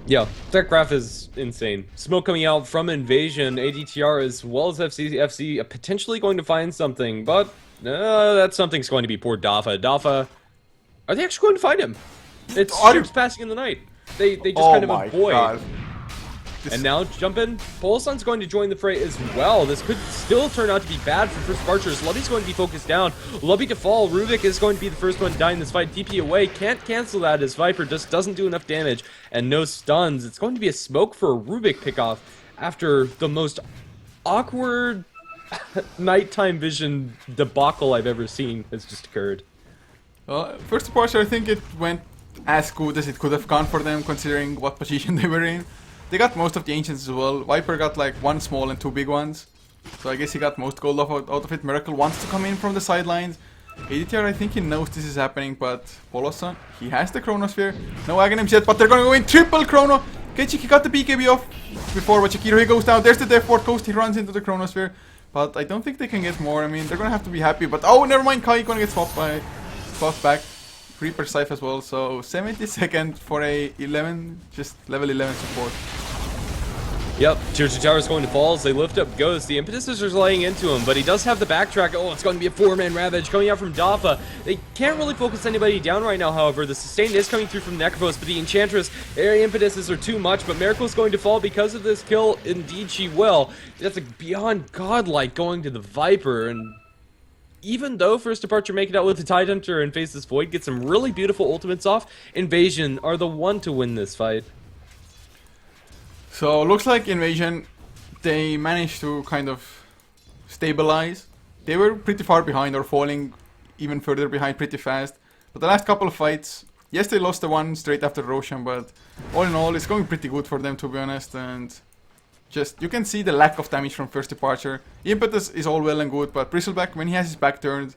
Yeah, that graph is insane. Smoke coming out from Invasion, ADTR as well as FC potentially going to find something, but that something's going to be poor Dotha. Dotha, are they actually going to find him? It's ships passing in the night. They just kind of avoid. God. And now, jump in. Polosan's going to join the fray as well. This could still turn out to be bad for First Departures. Lubby's going to be focused down. Lubby to fall. Rubik is going to be the first one to die in this fight. DP away. Can't cancel that as Viper just doesn't do enough damage. And no stuns. It's going to be a smoke for a Rubik pickoff after the most awkward nighttime vision debacle I've ever seen has just occurred. First Departure, I think it went as good as it could have gone for them considering what position they were in. They got most of the Ancients as well. Viper got like 1 small and 2 big ones. So I guess he got most gold out of it. Miracle wants to come in from the sidelines. ADTR, I think he knows this is happening, but Polosan, he has the Chronosphere. No Aghanims yet, but they're gonna go in triple Chrono. Kechik, he got the BKB off before Wachikiro. He goes down. There's the Death Ward Coast. He runs into the Chronosphere. But I don't think they can get more. I mean, they're gonna have to be happy. But oh, never mind. Kai gonna get swapped back. Reaper Scythe as well, so 72nd for a 11, just level 11 support. Yep, Tier 2 Tower is going to fall as they lift up Ghost. The Impetuses are laying into him, but he does have the backtrack. Oh, it's going to be a 4-man Ravage coming out from Dotha. They can't really focus anybody down right now, however. The sustain is coming through from Necrophos, but the Enchantress, area Impetuses are too much, but Miracle's going to fall because of this kill. Indeed, she will. That's a beyond godlike going to the Viper, and even though First Departure make it out with the Tidehunter and Faceless Void, get some really beautiful ultimates off, Invasion are the one to win this fight. So looks like Invasion, they managed to kind of stabilize. They were pretty far behind or falling even further behind pretty fast. But the last couple of fights, yes they lost the one straight after Roshan, but all in all it's going pretty good for them to be honest. And just, you can see the lack of damage from First Departure. Impetus is all well and good, but Bristleback, when he has his back turned,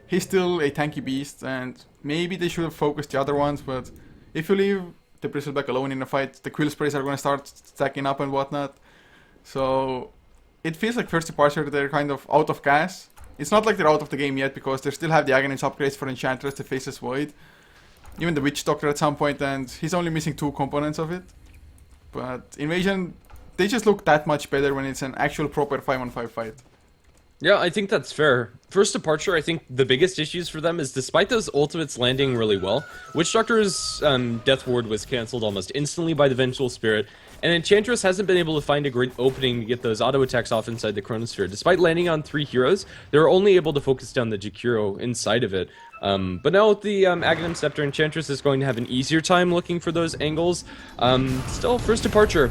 he's still a tanky beast, and maybe they should have focused the other ones, but if you leave the Bristleback alone in the fight. The Quill Sprays are going to start stacking up and whatnot. So it feels like First Departure, they're kind of out of gas. It's not like they're out of the game yet because they still have the Aghanim's upgrades for Enchantress, the Faceless Void. Even the Witch Doctor at some point, and he's only missing 2 components of it. But Invasion, they just look that much better when it's an actual proper 5-on-5 fight. Yeah, I think that's fair. First Departure, I think the biggest issues for them is despite those ultimates landing really well, Witch Doctor's Death Ward was cancelled almost instantly by the Vengeful Spirit, and Enchantress hasn't been able to find a great opening to get those auto attacks off inside the Chronosphere. Despite landing on 3 heroes, they were only able to focus down the Jakiro inside of it. But now with the Aghanim Scepter, Enchantress is going to have an easier time looking for those angles. Still, First Departure.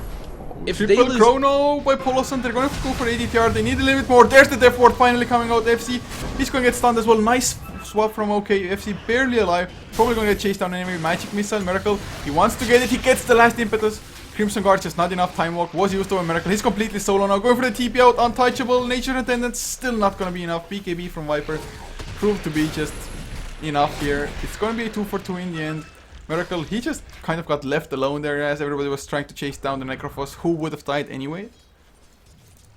If they Triple lose... Chrono by Polosan, they're going to go for ADTR, they need a little bit more. There's the Death Ward finally coming out, FC. He's going to get stunned as well. Nice swap from OK, FC barely alive. Probably going to get chased down enemy Magic Missile, Miracle. He wants to get it, he gets the last impetus. Crimson Guard just not enough time walk, was used over Miracle. He's completely solo now, going for the TP out, untouchable. Nature Attendant, still not going to be enough. BKB from Viper proved to be just enough here. It's going to be a 2-for-2 in the end. Miracle, he just kind of got left alone there as everybody was trying to chase down the Necrophos, who would have died anyway.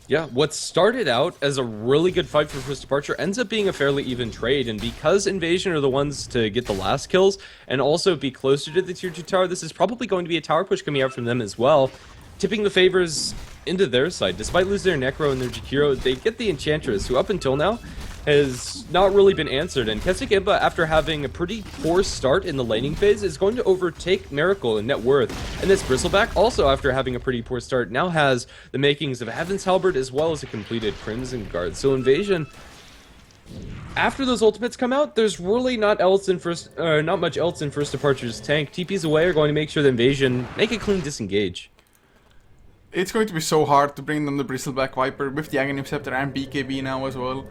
Yeah, what started out as a really good fight for First Departure ends up being a fairly even trade, and because Invasion are the ones to get the last kills and also be closer to the tier 2 tower, this is probably going to be a tower push coming out from them as well, tipping the favors into their side. Despite losing their Necro and their Jakiro, they get the Enchantress, who up until now has not really been answered, and Keswick Impa, after having a pretty poor start in the laning phase, is going to overtake Miracle in net worth. And this Bristleback, also after having a pretty poor start, now has the makings of Heaven's Halberd as well as a completed Crimson Guard. So Invasion, after those ultimates come out, there's really not much else in First Departure's tank. TPs away are going to make sure the Invasion make a clean disengage. It's going to be so hard to bring them the Bristleback Viper with the Aghanim Scepter and BKB now as well.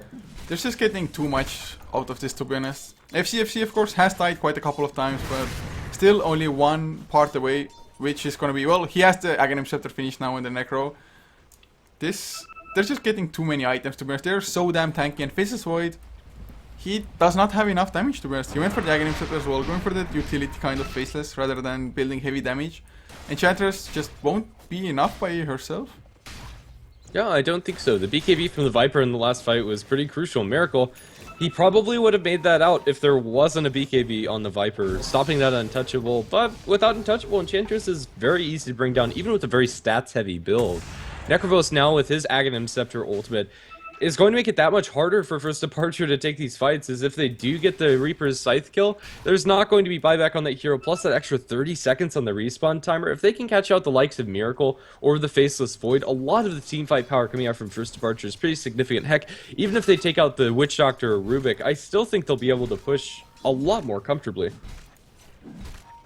They're just getting too much out of this, to be honest. FCFC, of course, has died quite a couple of times, but still only one part away, which is going to be, well, he has the Aghanim Scepter finished now in the Necro. They're just getting too many items, to be honest. They're so damn tanky, and Faceless Void, he does not have enough damage, to be honest. He went for the Aghanim Scepter as well, going for the utility kind of Faceless, rather than building heavy damage. Enchantress just won't be enough by herself. Yeah, I don't think so. The BKB from the Viper in the last fight was pretty crucial. Miracle, he probably would have made that out if there wasn't a BKB on the Viper, stopping that untouchable. But without untouchable, Enchantress is very easy to bring down, even with a very stats-heavy build. Necrovos now with his Aghanim Scepter ultimate is going to make it that much harder for First Departure to take these fights, as if they do get the Reaper's Scythe kill, there's not going to be buyback on that hero, plus that extra 30 seconds on the respawn timer. If they can catch out the likes of Miracle or the Faceless Void, a lot of the teamfight power coming out from First Departure is pretty significant. Heck, even if they take out the Witch Doctor or Rubik, I still think they'll be able to push a lot more comfortably.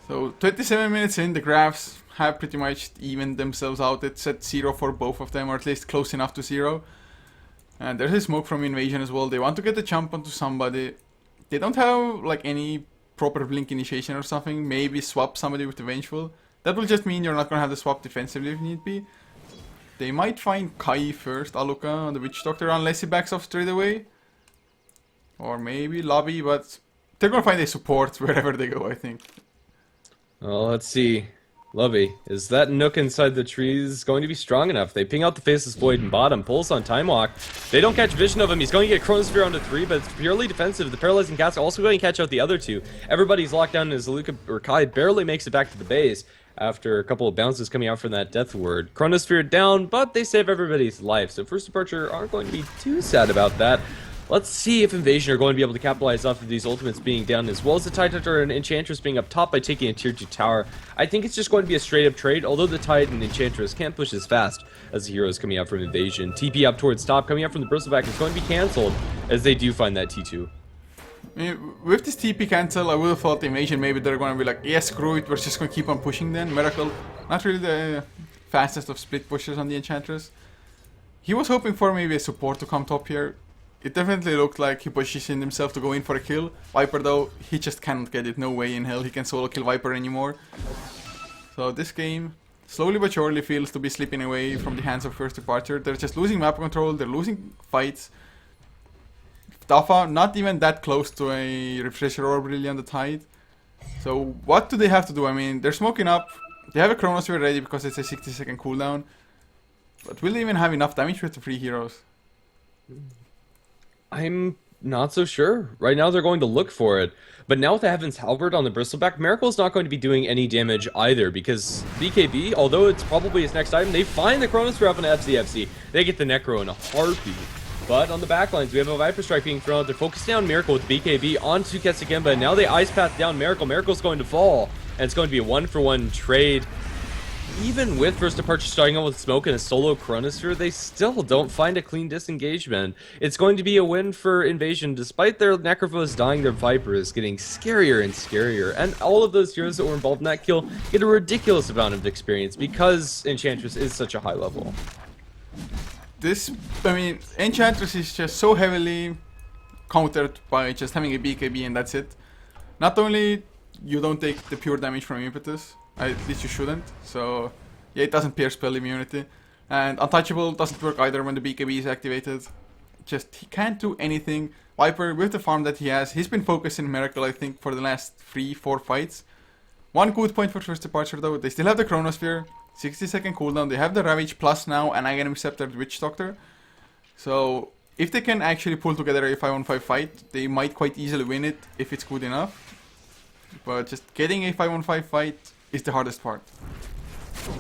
So 27 minutes in, the graphs have pretty much evened themselves out. It's at 0 for both of them, or at least close enough to 0. And there's a smoke from Invasion as well. They want to get the jump onto somebody. They don't have like any proper blink initiation or something. Maybe swap somebody with the Vengeful. That will just mean you're not going to have the swap defensively if need be. They might find Kai first, Aluka on the Witch Doctor, unless he backs off straight away. Or maybe Lobby, but they're going to find a support wherever they go, I think. Well, let's see. Lovey, is that Nook inside the trees going to be strong enough? They ping out the Faceless Void in bottom, pulls on Time Walk. They don't catch vision of him. He's going to get Chronosphere onto 3, but it's purely defensive. The Paralyzing Cast also going to catch out the other 2. Everybody's locked down as Luca or Kai barely makes it back to the base after a couple of bounces coming out from that Death Ward. Chronosphere down, but they save everybody's life, so First Departure aren't going to be too sad about that. Let's see if Invasion are going to be able to capitalize off of these ultimates being down, as well as the Tide Hunter and Enchantress being up top by taking a tier 2 tower. I think it's just going to be a straight up trade, although the Tide and Enchantress can't push as fast as the heroes coming out from Invasion. TP up towards top, coming out from the Bristleback is going to be cancelled, as they do find that T2. I mean, with this TP cancel, I would have thought the Invasion, maybe they're going to be like, yeah, screw it, we're just going to keep on pushing then. Miracle, not really the fastest of split pushers on the Enchantress. He was hoping for maybe a support to come top here. It definitely looked like he positioned himself to go in for a kill. Viper though, he just cannot get it. No way in hell he can solo kill Viper anymore. So this game, slowly but surely, feels to be slipping away from the hands of First Departure. They're just losing map control, they're losing fights. Dafa, not even that close to a Refresher Orb really on the Tide. So what do they have to do? I mean, they're smoking up. They have a Chronosphere ready because it's a 60-second cooldown. But will they even have enough damage with the 3 heroes? I'm not so sure. Right now they're going to look for it. But now with the Heaven's Halberd on the Bristleback, Miracle's not going to be doing any damage either, because BKB, although it's probably his next item, they find the Chronosphere up in FCFC. They get the Necro in a heartbeat. But on the backlines, we have a Viper Strike being thrown out. They're focusing on Miracle with BKB onto Ketsugemba, and now they Ice Path down Miracle. Miracle's going to fall, and it's going to be a 1-for-1 trade. Even with First Departure starting out with Smoke and a solo Chronosphere, they still don't find a clean disengagement. It's going to be a win for Invasion. Despite their Necrophos dying, their Viper is getting scarier and scarier. And all of those heroes that were involved in that kill get a ridiculous amount of experience because Enchantress is such a high level. I mean, Enchantress is just so heavily countered by just having a BKB and that's it. Not only you don't take the pure damage from Impetus, at least you shouldn't, so yeah, it doesn't pierce spell immunity. And Untouchable doesn't work either when the BKB is activated. Just, he can't do anything. Viper, with the farm that he has, he's been focusing Miracle, I think, for the last 3-4 fights. One good point for First Departure though, they still have the Chronosphere, 60-second cooldown, they have the Ravage Plus now, and Aghanim Scepter Witch Doctor. So, if they can actually pull together a 5-on-5 fight, they might quite easily win it if it's good enough. But just getting a 5-on-5 fight is the hardest part.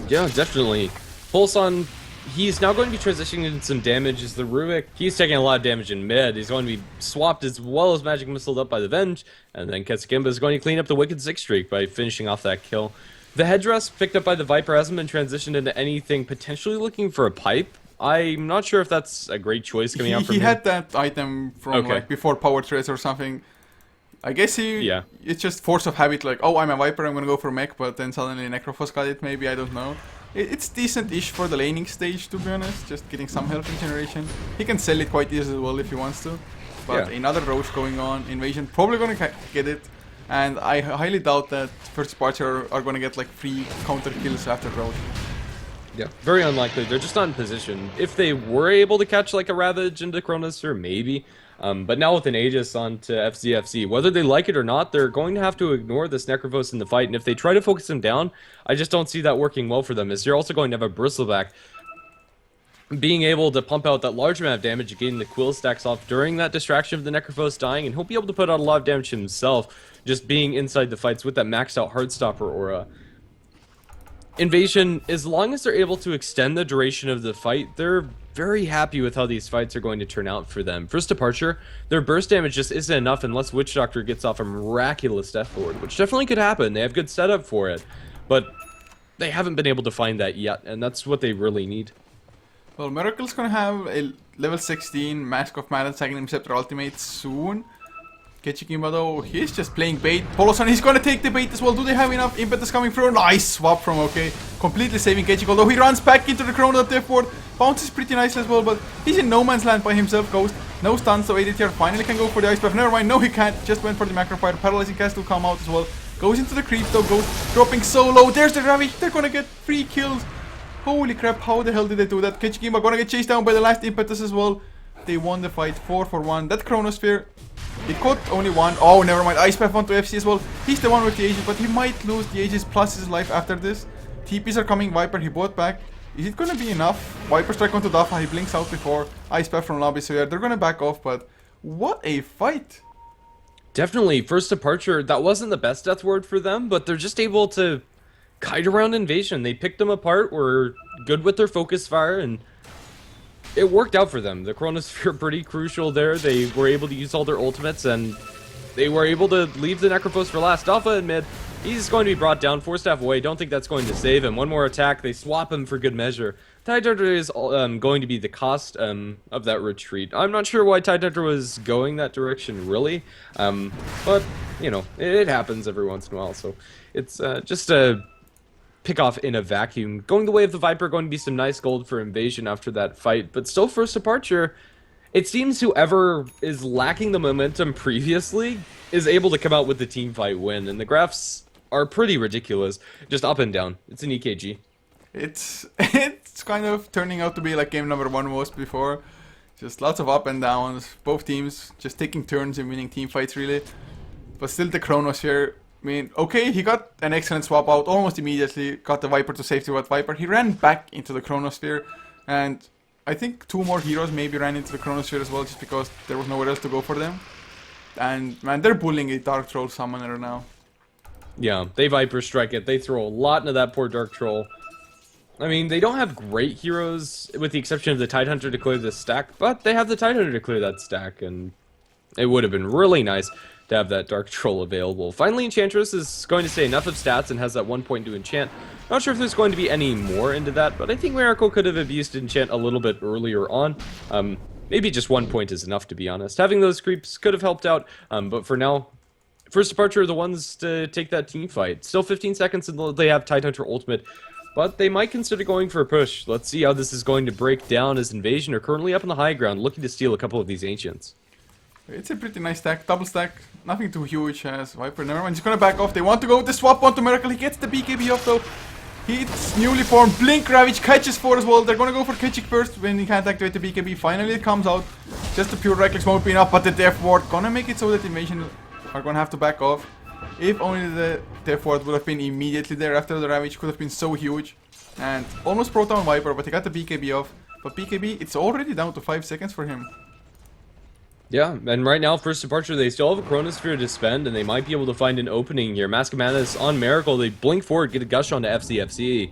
Yeah, definitely. Pulson, he's now going to be transitioning into some damage as the Ruik. He's taking a lot of damage in mid. He's going to be swapped as well as Magic Missiled up by the Venge. And then Ketsugemba is going to clean up the Wicked Six streak by finishing off that kill. The headdress picked up by the Viper hasn't been transitioned into anything potentially looking for a pipe. I'm not sure if that's a great choice coming out from him. He had that item from like before Power Trace or something. I guess it's just force of habit, like, oh, I'm a Viper, I'm gonna go for mech, but then suddenly Necrophos got it, maybe, I don't know. It's decent-ish for the laning stage, to be honest, just getting some health regeneration. He can sell it quite easily as well if he wants to. But another Roach going on, Invasion probably gonna get it, and I highly doubt that First Departure are gonna get like 3 counter kills after Roach. Yeah, very unlikely. They're just not in position. If they were able to catch like a Ravage into Chronosphere, maybe. But now with an Aegis onto FCFC, whether they like it or not, they're going to have to ignore this Necrophos in the fight. And if they try to focus him down, I just don't see that working well for them, as you're also going to have a Bristleback being able to pump out that large amount of damage, getting the Quill stacks off during that distraction of the Necrophos dying, and he'll be able to put out a lot of damage himself, just being inside the fights with that maxed out Heartstopper aura. Invasion, as long as they're able to extend the duration of the fight, they're very happy with how these fights are going to turn out for them. First Departure, their burst damage just isn't enough unless Witch Doctor gets off a miraculous Death Lord, which definitely could happen. They have good setup for it, but they haven't been able to find that yet, and that's what they really need. Well, Miracle's gonna have a level 16 Mask of Madness Aghanim Scepter ultimate soon. Ketsugemba though, he's just playing bait. Polosan, he's gonna take the bait as well. Do they have enough impetus coming through? Nice swap from OK. Completely saving Ketsugemba, although he runs back into the Chrono Death Ward. Bounces pretty nice as well, but he's in no man's land by himself. Ghost, no stun, so ADTR finally can go for the Ice Path. Never mind, no he can't. Just went for the Macro Fire. Paralyzing Cast will come out as well. Goes into the creep though, Ghost dropping so low. There's the Ravage, they're gonna get 3 kills. Holy crap, how the hell did they do that? Ketsugemba gonna get chased down by the last impetus as well. They won the fight 4-for-1. That Chronosphere, it caught only 1. Oh, never mind. Ice Path onto FC as well. He's the one with the Aegis, but he might lose the Aegis plus his life after this. TPs are coming. Viper, he bought back. Is it gonna be enough? Viper strike onto Dafa. He blinks out before. Ice Path from lobby, so yeah, they're gonna back off, but what a fight. Definitely. First Departure, that wasn't the best death word for them, but they're just able to kite around Invasion. They picked them apart, were good with their focus fire, and it worked out for them. The Chronosphere pretty crucial there. They were able to use all their ultimates, and they were able to leave the Necrophos for last. Alpha in mid, he's going to be brought down, 4 staff away. Don't think that's going to save him. One more attack, they swap him for good measure. Tide Hunter is going to be the cost of that retreat. I'm not sure why Tide Hunter was going that direction, really. But, you know, it happens every once in a while, so it's just a pick off in a vacuum. Going the way of the Viper, going to be some nice gold for Invasion after that fight, but still First Departure, it seems whoever is lacking the momentum previously is able to come out with the team fight win, and the graphs are pretty ridiculous, just up and down. It's an EKG. It's kind of turning out to be like game number 1 was before. Just lots of up and downs, both teams just taking turns in winning team fights really. But still the Chronosphere, I mean, okay, he got an excellent swap out almost immediately, got the Viper to safety with Viper. He ran back into the Chronosphere, and I think 2 more heroes maybe ran into the Chronosphere as well, just because there was nowhere else to go for them. And man, they're bullying a Dark Troll Summoner now. Yeah, they Viper Strike it. They throw a lot into that poor Dark Troll. I mean, they don't have great heroes, with the exception of the Tidehunter to clear this stack, but they have the Tidehunter to clear that stack, and it would have been really nice to have that Dark Troll available. Finally, Enchantress is going to say enough of stats and has that 1 point to enchant. Not sure if there's going to be any more into that, but I think Miracle could have abused enchant a little bit earlier on. Maybe just 1 point is enough, to be honest. Having those creeps could have helped out, but for now, First Departure are the ones to take that team fight. Still 15 seconds until they have Tidehunter ultimate, but they might consider going for a push. Let's see how this is going to break down, as Invasion are currently up on the high ground, looking to steal a couple of these Ancients. It's a pretty nice stack, double stack, nothing too huge as Viper. Never mind, he's gonna back off. They want to go with the swap onto Miracle. He gets the BKB off though. Hits newly formed Blink Ravage, catches 4 as well. They're gonna go for Kitchik first when he can't activate the BKB. Finally it comes out. Just a pure reckless mode being up, but the Death Ward gonna make it so that Invasion are gonna have to back off. If only the Death Ward would have been immediately there after the Ravage, could have been so huge. And almost brought down Viper, but he got the BKB off. But BKB, it's already down to 5 seconds for him. Yeah, and right now, First Departure, they still have a Chronosphere to spend, and they might be able to find an opening here. Mask of Madness on Miracle, they blink forward, get a gush onto FCFC.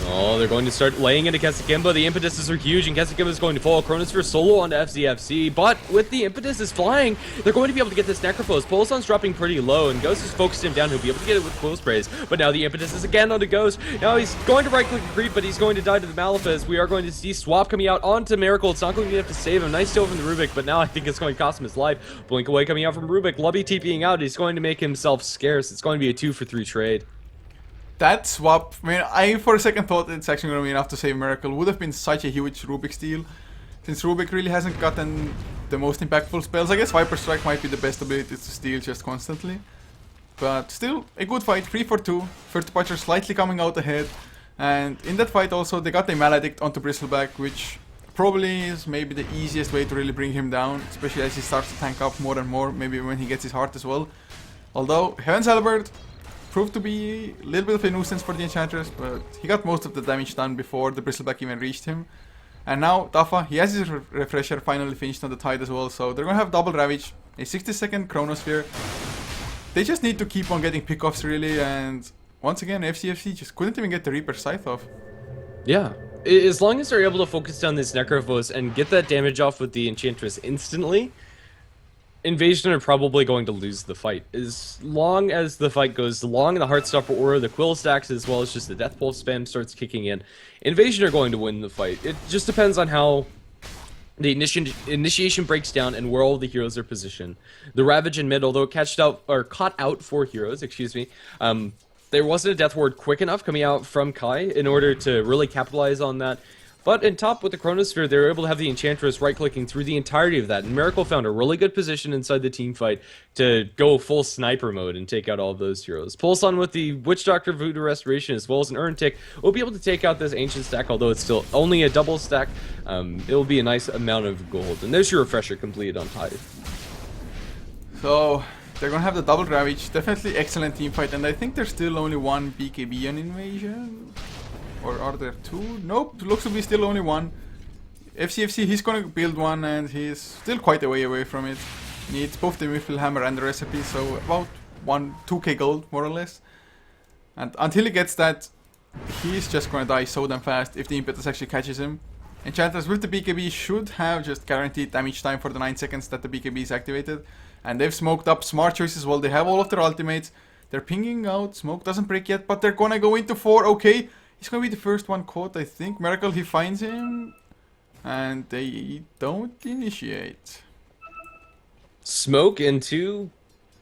Oh, they're going to start laying into Kesekimba. The impetuses are huge, and Kesekimba is going to fall. Chronosphere solo onto FCFC, but with the impetuses flying, they're going to be able to get this Necrophos. Polison's dropping pretty low, and Ghost has focused him down. He'll be able to get it with Quill Sprays, but now the impetus is again onto Ghost. Now he's going to right-click and creep, but he's going to die to the Malefice. We are going to see Swap coming out onto Miracle. It's not going to be enough to save him. Nice steal from the Rubik, but now I think it's going to cost him his life. Blink away coming out from Rubik. Lubby TPing out. He's going to make himself scarce. It's going to be a 2-for-3 trade. That swap, I mean, I for a second thought it's actually going to be enough to save Miracle. Would have been such a huge Rubik steal, since Rubik really hasn't gotten the most impactful spells. I guess Viper Strike might be the best ability to steal just constantly. But still, a good fight, 3 for 2. First Departure slightly coming out ahead. And in that fight also, they got a Maledict onto Bristleback, which probably is maybe the easiest way to really bring him down, especially as he starts to tank up more and more, maybe when he gets his heart as well. Although, Heaven's Halberd proved to be a little bit of a nuisance for the Enchantress, but he got most of the damage done before the Bristleback even reached him. And now, Dafa, he has his refresher finally finished on the Tide as well, so they're gonna have double Ravage, a 60-second Chronosphere. They just need to keep on getting pickoffs really, and once again, FCFC just couldn't even get the Reaper Scythe off. Yeah, as long as they're able to focus down this Necrophos and get that damage off with the Enchantress instantly, Invasion are probably going to lose the fight. As long as the fight goes long and the Heartstopper Aura, the Quill stacks, as well as just the Death Pulse spam starts kicking in, Invasion are going to win the fight. It just depends on how the initiation breaks down and where all the heroes are positioned. The Ravage in mid, although it caught out 4 heroes, excuse me, there wasn't a Death Ward quick enough coming out from Kai in order to really capitalize on that. But in top with the Chronosphere, they were able to have the Enchantress right-clicking through the entirety of that. And Miracle found a really good position inside the team fight to go full sniper mode and take out all of those heroes. Pulson with the Witch Doctor Voodoo Restoration as well as an Urn Tick will be able to take out this Ancient stack, although it's still only a double stack. It'll be a nice amount of gold. And there's your refresher completed on Tide. So, they're gonna have the double Ravage. Definitely excellent team fight, and I think there's still only one BKB on Invasion. Or are there 2? Nope, looks to be still only 1. FCFC, he's gonna build one and he's still quite a way away from it. Needs both the Miffle Hammer and the recipe, so about 2k gold more or less. And until he gets that, he's just gonna die so damn fast if the Impetus actually catches him. Enchantress with the BKB should have just guaranteed damage time for the 9 seconds that the BKB is activated. And they've smoked up, smart choices. Well, they have all of their ultimates. They're pinging out, smoke doesn't break yet, but they're gonna go into 4, okay. He's gonna be the first one caught, I think. Miracle, he finds him. And they don't initiate. Smoke into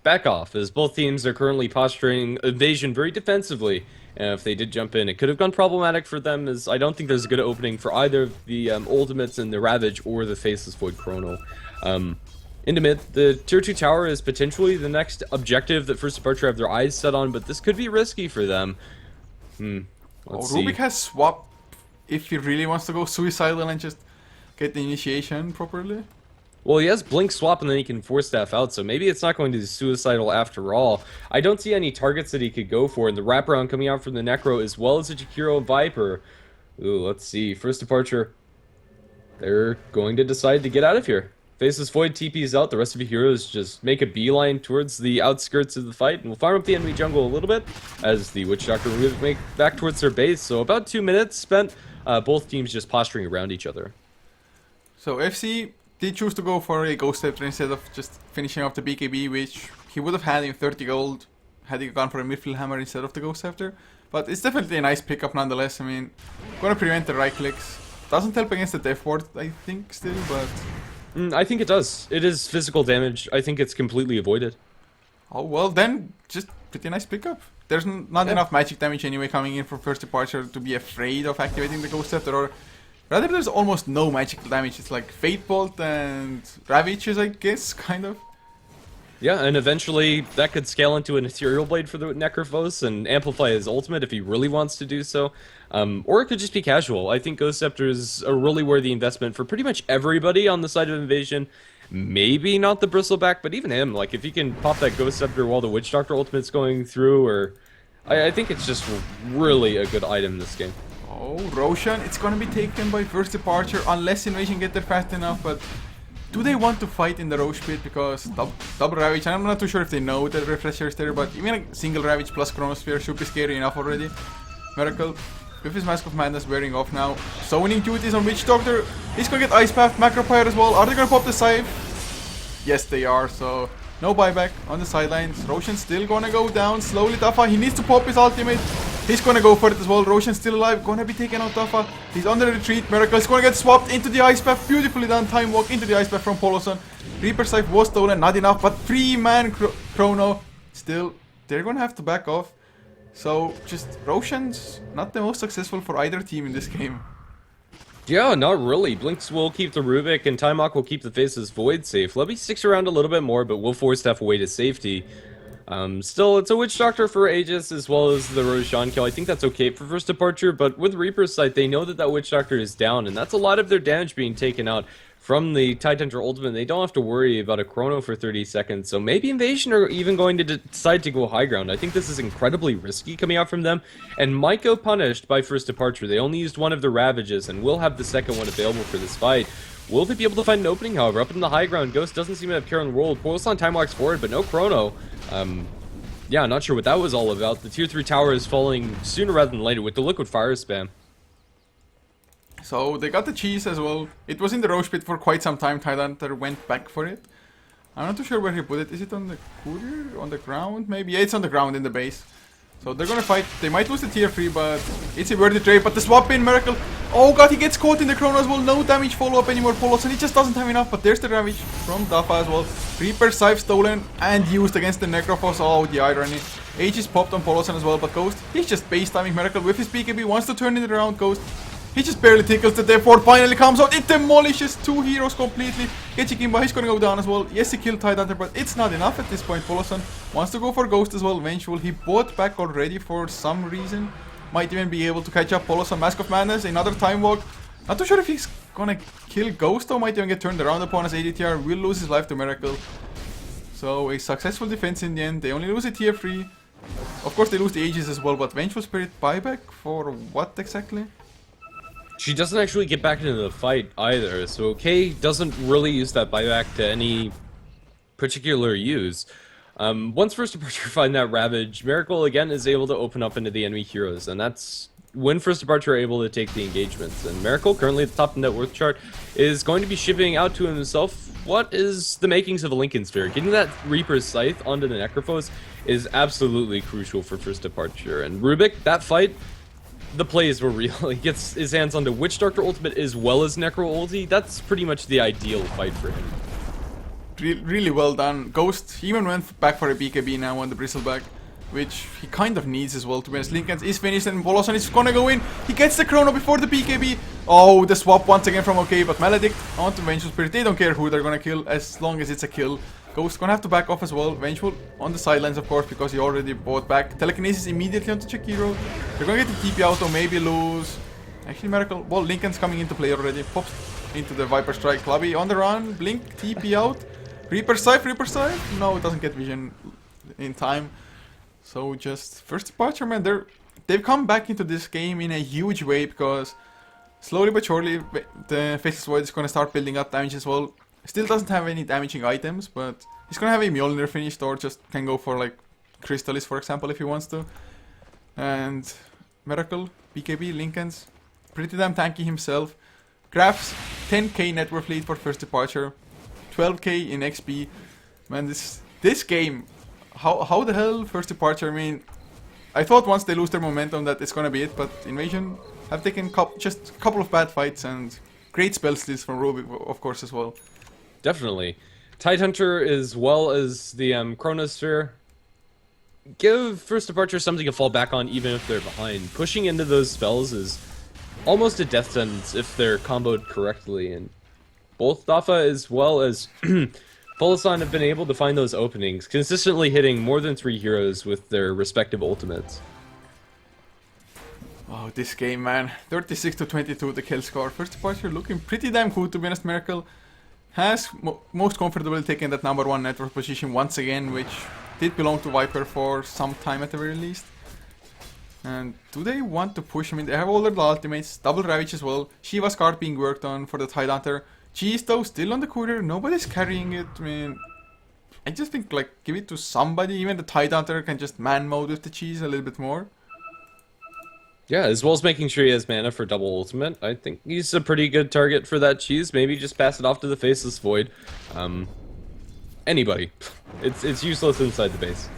back off, as both teams are currently posturing Invasion very defensively. If they did jump in, it could have gone problematic for them, as I don't think there's a good opening for either of the ultimates in the Ravage or the Faceless Void Chrono. Into mid, the tier 2 tower is potentially the next objective that First Departure have their eyes set on, but this could be risky for them. Rubik has swap if he really wants to go suicidal and just get the initiation properly. Well, he has Blink Swap and then he can Force Staff out, so maybe it's not going to be suicidal after all. I don't see any targets that he could go for, and the wraparound coming out from the Necro as well as the Jakiro Viper. Ooh, let's see. First departure. They're going to decide to get out of here. Faceless Void TP's out, the rest of the heroes just make a beeline towards the outskirts of the fight, and we'll farm up the enemy jungle a little bit as the Witch Doctor will make back towards their base. So about 2 minutes spent, both teams just posturing around each other. So FC did choose to go for a Ghost Scepter instead of just finishing off the BKB, which he would have had in 30 gold had he gone for a Midfield Hammer instead of the Ghost Scepter. But it's definitely a nice pickup nonetheless. I mean, gonna prevent the right clicks. Doesn't help against the Death Ward, I think, still, but... I think it does. It is physical damage. I think it's completely avoided. Oh, well, then, just pretty nice pickup. There's not enough magic damage anyway coming in for first departure to be afraid of activating the Ghost Scepter, or rather there's almost no magical damage. It's like Fate Bolt and Ravages, I guess, kind of. Yeah, and eventually that could scale into an Ethereal Blade for the Necrophos and amplify his ultimate if he really wants to do so. Or it could just be casual. I think Ghost Scepter is a really worthy investment for pretty much everybody on the side of Invasion. Maybe not the Bristleback, but even him. Like, if he can pop that Ghost Scepter while the Witch Doctor ultimate's going through, or... I think it's just really a good item in this game. Oh, Roshan, it's gonna be taken by first departure unless Invasion get there fast enough, but... Do they want to fight in the Roche Pit? Because double Ravage, I'm not too sure if they know the Refresher is there, but even like single Ravage plus Chronosphere should be scary enough already. Miracle, with his Mask of Madness wearing off now. Summoning duties on Witch Doctor. He's gonna get Ice Path, Macropyre as well. Are they gonna pop the Scythe? Yes, they are, so no buyback on the sidelines. Roshan's still gonna go down slowly. Dafa, he needs to pop his ultimate. He's gonna go for it as well. Roshan's still alive, gonna be taken out Dafa. He's under the retreat. Miracle is gonna get swapped into the Ice Path. Beautifully done. Time Walk into the Ice Path from Poloson. Reaper Scythe was stolen, not enough, but 3-man Chrono. Still, they're gonna have to back off. So, just Roshan's not the most successful for either team in this game. Yeah, not really. Blinks will keep the Rubik, and Timehawk will keep the Faceless Void safe. Levy sticks around a little bit more, but will force Staff away to safety. Still, it's a Witch Doctor for Aegis, as well as the Roshan kill. I think that's okay for first departure, but with Reaper's Sight, they know that that Witch Doctor is down, and that's a lot of their damage being taken out from the Tidehunter ultimate. They don't have to worry about a Chrono for 30 seconds, so maybe Invasion are even going to decide to go high ground. I think this is incredibly risky coming out from them, and might go punished by first departure. They only used one of the Ravages, and will have the second one available for this fight. Will they be able to find an opening, however? Up in the high ground, Ghost doesn't seem to have care in the world. Pulse on Time Walks forward, but no Chrono. Yeah, not sure what that was all about. The tier 3 tower is falling sooner rather than later with the Liquid Fire spam. So they got the cheese as well. It was in the Roche Pit for quite some time. Tidehunter went back for it. I'm not too sure where he put it. Is it on the courier? On the ground? Maybe? Yeah, it's on the ground in the base. So they're gonna fight. They might lose the tier 3, but it's a worthy trade. But the swap in, Miracle. Oh god, he gets caught in the Chrono as well. No damage follow-up anymore, Polos, and he just doesn't have enough. But there's the Ravage from Dafa as well. Reaper Scythe stolen and used against the Necrophos. Oh, the irony. Aegis popped on Polosan as well, but Ghost, he's just base timing Miracle with his BKB. Wants to turn it around, Ghost. He just barely tickles the Death Ward, finally comes out. It demolishes 2 heroes completely. Gechikimba, he's gonna go down as well. Yes, he killed Tidehunter, but it's not enough at this point. Polosan wants to go for Ghost as well. Vengeful, he bought back already for some reason. Might even be able to catch up Polosan. Mask of Madness, another Time Walk. Not too sure if he's gonna kill Ghost though. Might even get turned around upon as ADTR. Will lose his life to Miracle. So a successful defense in the end. They only lose a tier 3. Of course they lose the Aegis as well, but Vengeful Spirit buyback for what exactly? She doesn't actually get back into the fight either, so Kay doesn't really use that buyback to any particular use. Once first departure find that Ravage, Miracle again is able to open up into the enemy heroes, and that's when first departure are able to take the engagements. And Miracle, currently at the top of the net worth chart, is going to be shipping out to himself what is the makings of a Lincoln Sphere. Getting that Reaper's Scythe onto the Necrophos is absolutely crucial for first departure. And Rubik, that fight, the plays were real. He gets his hands on the Witch Doctor ultimate as well as Necro ulti. That's pretty much the ideal fight for him. Really well done. Ghost he even went back for a BKB now on the Bristleback, which he kind of needs as well, to be honest. Lincoln is finished and Polosan is gonna go in. He gets the Chrono before the BKB. Oh, the swap once again from OK, but Maledict onto Vengeful Spirit. They don't care who they're gonna kill as long as it's a kill. Ghost gonna have to back off as well. Vengeful on the sidelines, of course, because he already bought back. Telekinesis immediately onto Chikiro. They're gonna get the TP out or maybe lose. Actually, Miracle. Well, Lincoln's coming into play already. Pops into the Viper Strike. Lobby on the run, Blink, TP out. Reaper Scythe, Reaper Scythe. No, it doesn't get vision in time. So just first departure, man. They've come back into this game in a huge way because slowly but surely the Faceless Void is going to start building up damage as well. Still doesn't have any damaging items, but he's going to have a Mjolnir finished or just can go for like Crystallis, for example, if he wants to. And Miracle, BKB, Lincoln's pretty damn tanky himself. Grabs 10k net worth lead for first departure, 12k in XP. Man, this game, how the hell first departure? I mean, I thought once they lose their momentum that it's gonna be it, but Invasion have taken just a couple of bad fights and great spell steals from Rubik, of course, as well. Definitely. Tidehunter as well as the Chronosphere give first departure something to fall back on even if they're behind. Pushing into those spells is almost a death sentence if they're comboed correctly, and both Dafa as well as Polasan have been able to find those openings, consistently hitting more than 3 heroes with their respective ultimates. Oh, this game, man. 36 to 22 the kill score. First departure looking pretty damn cool, to be honest. Miracle has most comfortably taken that number 1 network position once again, which did belong to Viper for some time at the very least. And do they want to push? I mean, they have all their ultimates, double Ravage as well. Shiva's card being worked on for the Tidehunter. Cheese though, still on the courier, nobody's carrying it. I mean, I just think like, give it to somebody. Even the Tidehunter can just man mode with the Cheese a little bit more. Yeah, as well as making sure he has mana for double ultimate. I think he's a pretty good target for that Cheese. Maybe just pass it off to the Faceless Void. Anybody. It's useless inside the base.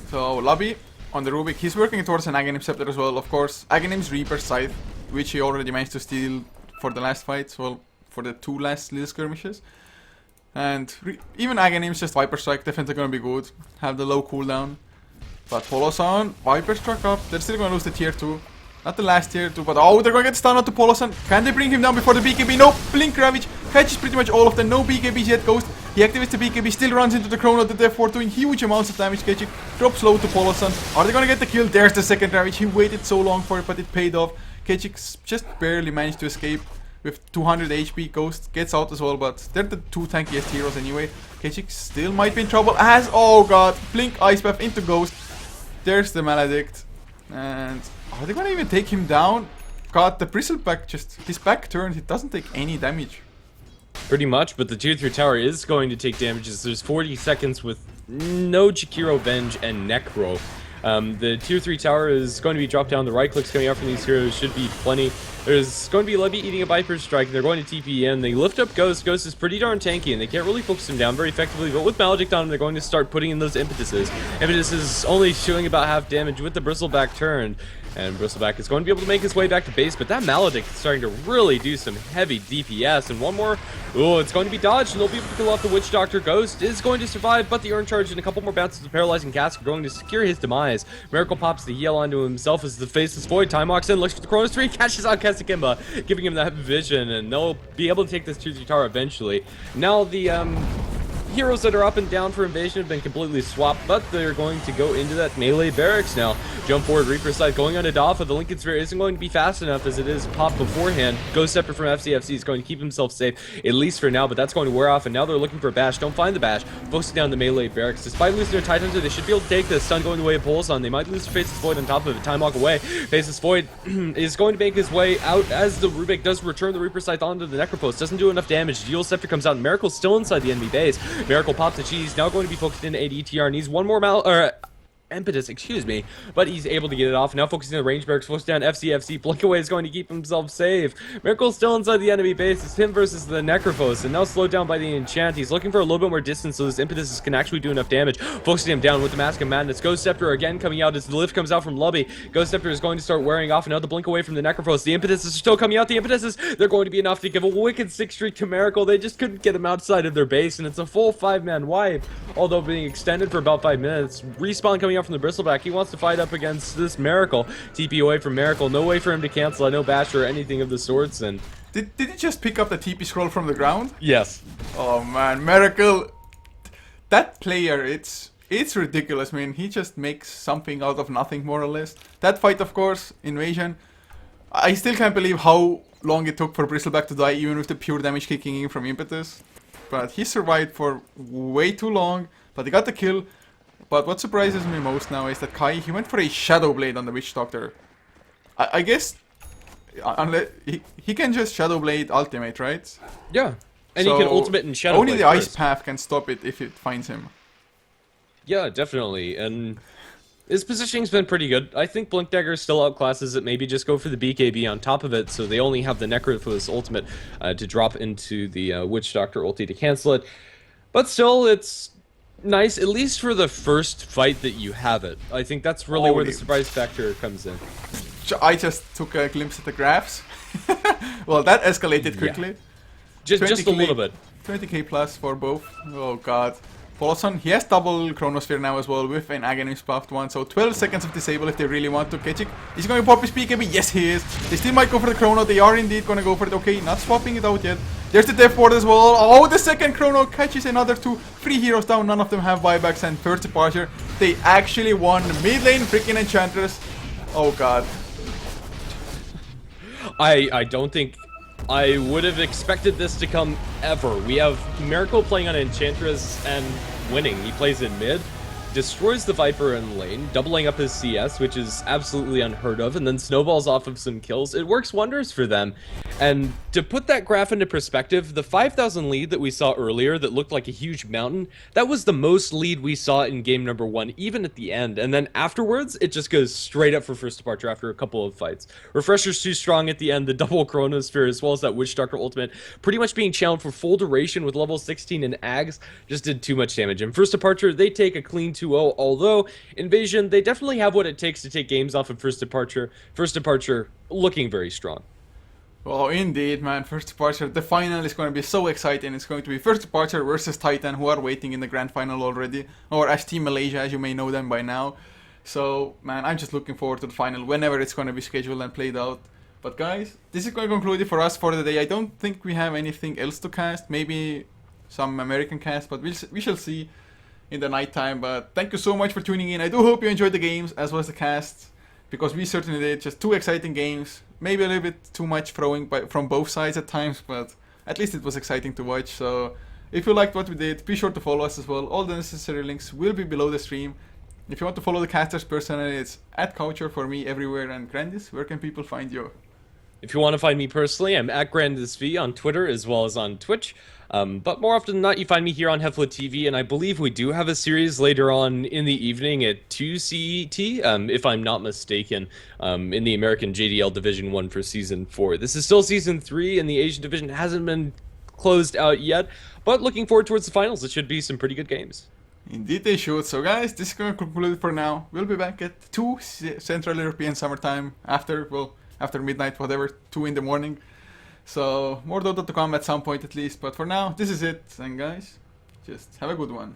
So, Lobby on the Rubik, he's working towards an Aghanim Scepter as well, of course. Aghanim's Reaper Scythe, which he already managed to steal for the last fights, well, for the 2 last little skirmishes. And even Aghanim's just Viper Strike, definitely gonna be good. Have the low cooldown. But Polosan, Viper Strike up, they're still gonna lose the tier 2. Not the last tier 2, but oh, they're gonna get stunned onto Polosan. Can they bring him down before the BKB? No, Blink Ravage catches pretty much all of them. No BKBs yet, Ghost. He activates the BKB, still runs into the Chrono, therefore doing huge amounts of damage. Kechik drops low to Polosan. Are they gonna get the kill? There's the second Ravage. He waited so long for it, but it paid off. Kechik just barely managed to escape with 200 HP. Ghost gets out as well, but they're the 2 tankiest heroes anyway. Kechik still might be in trouble as, oh god, Blink Ice Path into Ghost. There's the Maledict. And are they gonna even take him down? God, the Bristleback just, his back turned, he doesn't take any damage. Pretty much, but the tier 3 tower is going to take damages. There's 40 seconds with no Jakiro Venge and Necro. The tier 3 tower is going to be dropped down. The right clicks coming out from these heroes should be plenty. There's going to be Levy eating a Viper Strike. They're going to TP in. They lift up Ghost. Ghost is pretty darn tanky, and they can't really focus him down very effectively. But with Maledict on him, they're going to start putting in those impetuses. Impetus is only doing about half damage with the Bristleback turned. And Bristleback is going to be able to make his way back to base, but that Maledict is starting to really do some heavy DPS. And one more, oh, it's going to be dodged, and they'll be able to kill off the Witch Doctor. Ghost is going to survive, but the Urn Charge and a couple more bounces of Paralyzing Cask are going to secure his demise. Miracle pops the heal onto himself as the Faceless Void. Time walks in, looks for the Chronos 3, catches out Kesekimba, giving him that vision, and they'll be able to take this tier 3 tower eventually. Now the heroes that are up and down for invasion have been completely swapped, but they're going to go into that melee barracks now. Jump forward, Reaper Scythe going on to Dafa. The Lincoln Sphere isn't going to be fast enough as it is popped beforehand. Ghost Scepter from FCFC is going to keep himself safe, at least for now, but that's going to wear off, and now they're looking for a bash. Don't find the bash. Focus down the melee barracks. Despite losing their Tidehunter, they should be able to take this. Stun going the way of Polasan. They might lose their Faceless Void on top of it. Time walk away. Faceless Void is going to make his way out as the Rubik does return the Reaper Scythe onto the Necropost. Doesn't do enough damage. Dual Scepter comes out, and Miracle's still inside the enemy base. Miracle pops the cheese. Now going to be focused into ADTR, needs one more impetus, excuse me, but he's able to get it off. Now focusing on the range barracks, focused down FCFC. Blink away is going to keep himself safe. Miracle's still inside the enemy base. It's him versus the Necrophos, and now slowed down by the enchant. He's looking for a little bit more distance so this impetus can actually do enough damage. Focusing him down with the Mask of Madness. Ghost Scepter again coming out as the lift comes out from Lubby. Ghost Scepter is going to start wearing off, and now the blink away from the Necrophos. The impetuses are still coming out. The impetuses, they're going to be enough to give a wicked 6 streak to Miracle. They just couldn't get him outside of their base, and it's a full 5-man wipe, although being extended for about 5 minutes. Respawn coming out from the Bristleback. He wants to fight up against this Miracle. TP away from Miracle. No way for him to cancel. No bash or anything of the sorts. And did he just pick up the TP scroll from the ground? Yes. Oh man, Miracle. That player, it's ridiculous. I mean, he just makes something out of nothing, more or less. That fight, of course, Invasion. I still can't believe how long it took for Bristleback to die, even with the pure damage kicking in from Impetus. But he survived for way too long, but he got the kill. But what surprises me most now is that Kai, he went for a Shadow Blade on the Witch Doctor. I guess unless he can just Shadow Blade ultimate, right? Yeah. And So he can ultimate in Shadow only Blade the Ice first. Path can stop it if it finds him. Yeah, definitely. And his positioning's been pretty good. I think Blink Dagger still outclasses it. Maybe just go for the BKB on top of it, so they only have the Necrophos ultimate to drop into the Witch Doctor ulti to cancel it. But still, it's nice, at least for the first fight that you have it. I think that's really where the Holy- surprise factor comes in. I just took a glimpse at the graphs. Well, that escalated quickly. Just a 20K little bit. 20k plus for both. Oh god. Paulson, he has double Chronosphere now as well with an Aghanim buffed one, so 12 seconds of disable if they really want to catch it. Is he going to pop his BKB? Yes, he is. They still might go for the Chrono. They are indeed going to go for it. Okay, not swapping it out yet. There's the Death Ward as well. Oh, the second Chrono catches another two. 3 heroes down. None of them have buybacks, and first departure. They actually won mid lane freaking Enchantress. Oh god. I don't think I would have expected this to come ever. We have Miracle playing on Enchantress and winning. He plays in mid, destroys the Viper in lane, doubling up his CS, which is absolutely unheard of, and then snowballs off of some kills. It works wonders for them. And to put that graph into perspective, the 5,000 lead that we saw earlier that looked like a huge mountain, that was the most lead we saw in game number 1, even at the end. And then afterwards, it just goes straight up for first departure after a couple of fights. Refresher's too strong at the end, the double Chronosphere, as well as that Witch Doctor ultimate, pretty much being channeled for full duration with level 16 and Ags, just did too much damage. And first departure, they take a clean 2-0, although Invasion, they definitely have what it takes to take games off of first departure. First departure looking very strong. Oh, indeed, man. First departure. The final is going to be so exciting. It's going to be first departure versus Titan, who are waiting in the grand final already. Or as Team Malaysia, as you may know them by now. So, man, I'm just looking forward to the final whenever it's going to be scheduled and played out. But guys, this is going to conclude it for us for the day. I don't think we have anything else to cast. Maybe some American cast, but we shall see in the night time. But thank you so much for tuning in. I do hope you enjoyed the games as well as the cast, because we certainly did. Just 2 exciting games. Maybe a little bit too much throwing from both sides at times, but at least it was exciting to watch. So if you liked what we did, be sure to follow us as well. All the necessary links will be below the stream. If you want to follow the casters personally, it's @Coucher for me everywhere. And Grandis, where can people find you? If you want to find me personally, I'm at GrandisV on Twitter as well as on Twitch. But more often than not, you find me here on HeflaTV, and I believe we do have a series later on in the evening at 2 CET, if I'm not mistaken, in the American JDL Division 1 for Season 4. This is still Season 3, and the Asian Division hasn't been closed out yet, but looking forward towards the finals. It should be some pretty good games. Indeed they should. So guys, this is going to conclude it for now. We'll be back at 2 Central European Summertime after midnight, whatever, 2 in the morning. So, more Dota to come at some point at least, but for now, this is it. And guys, just have a good one.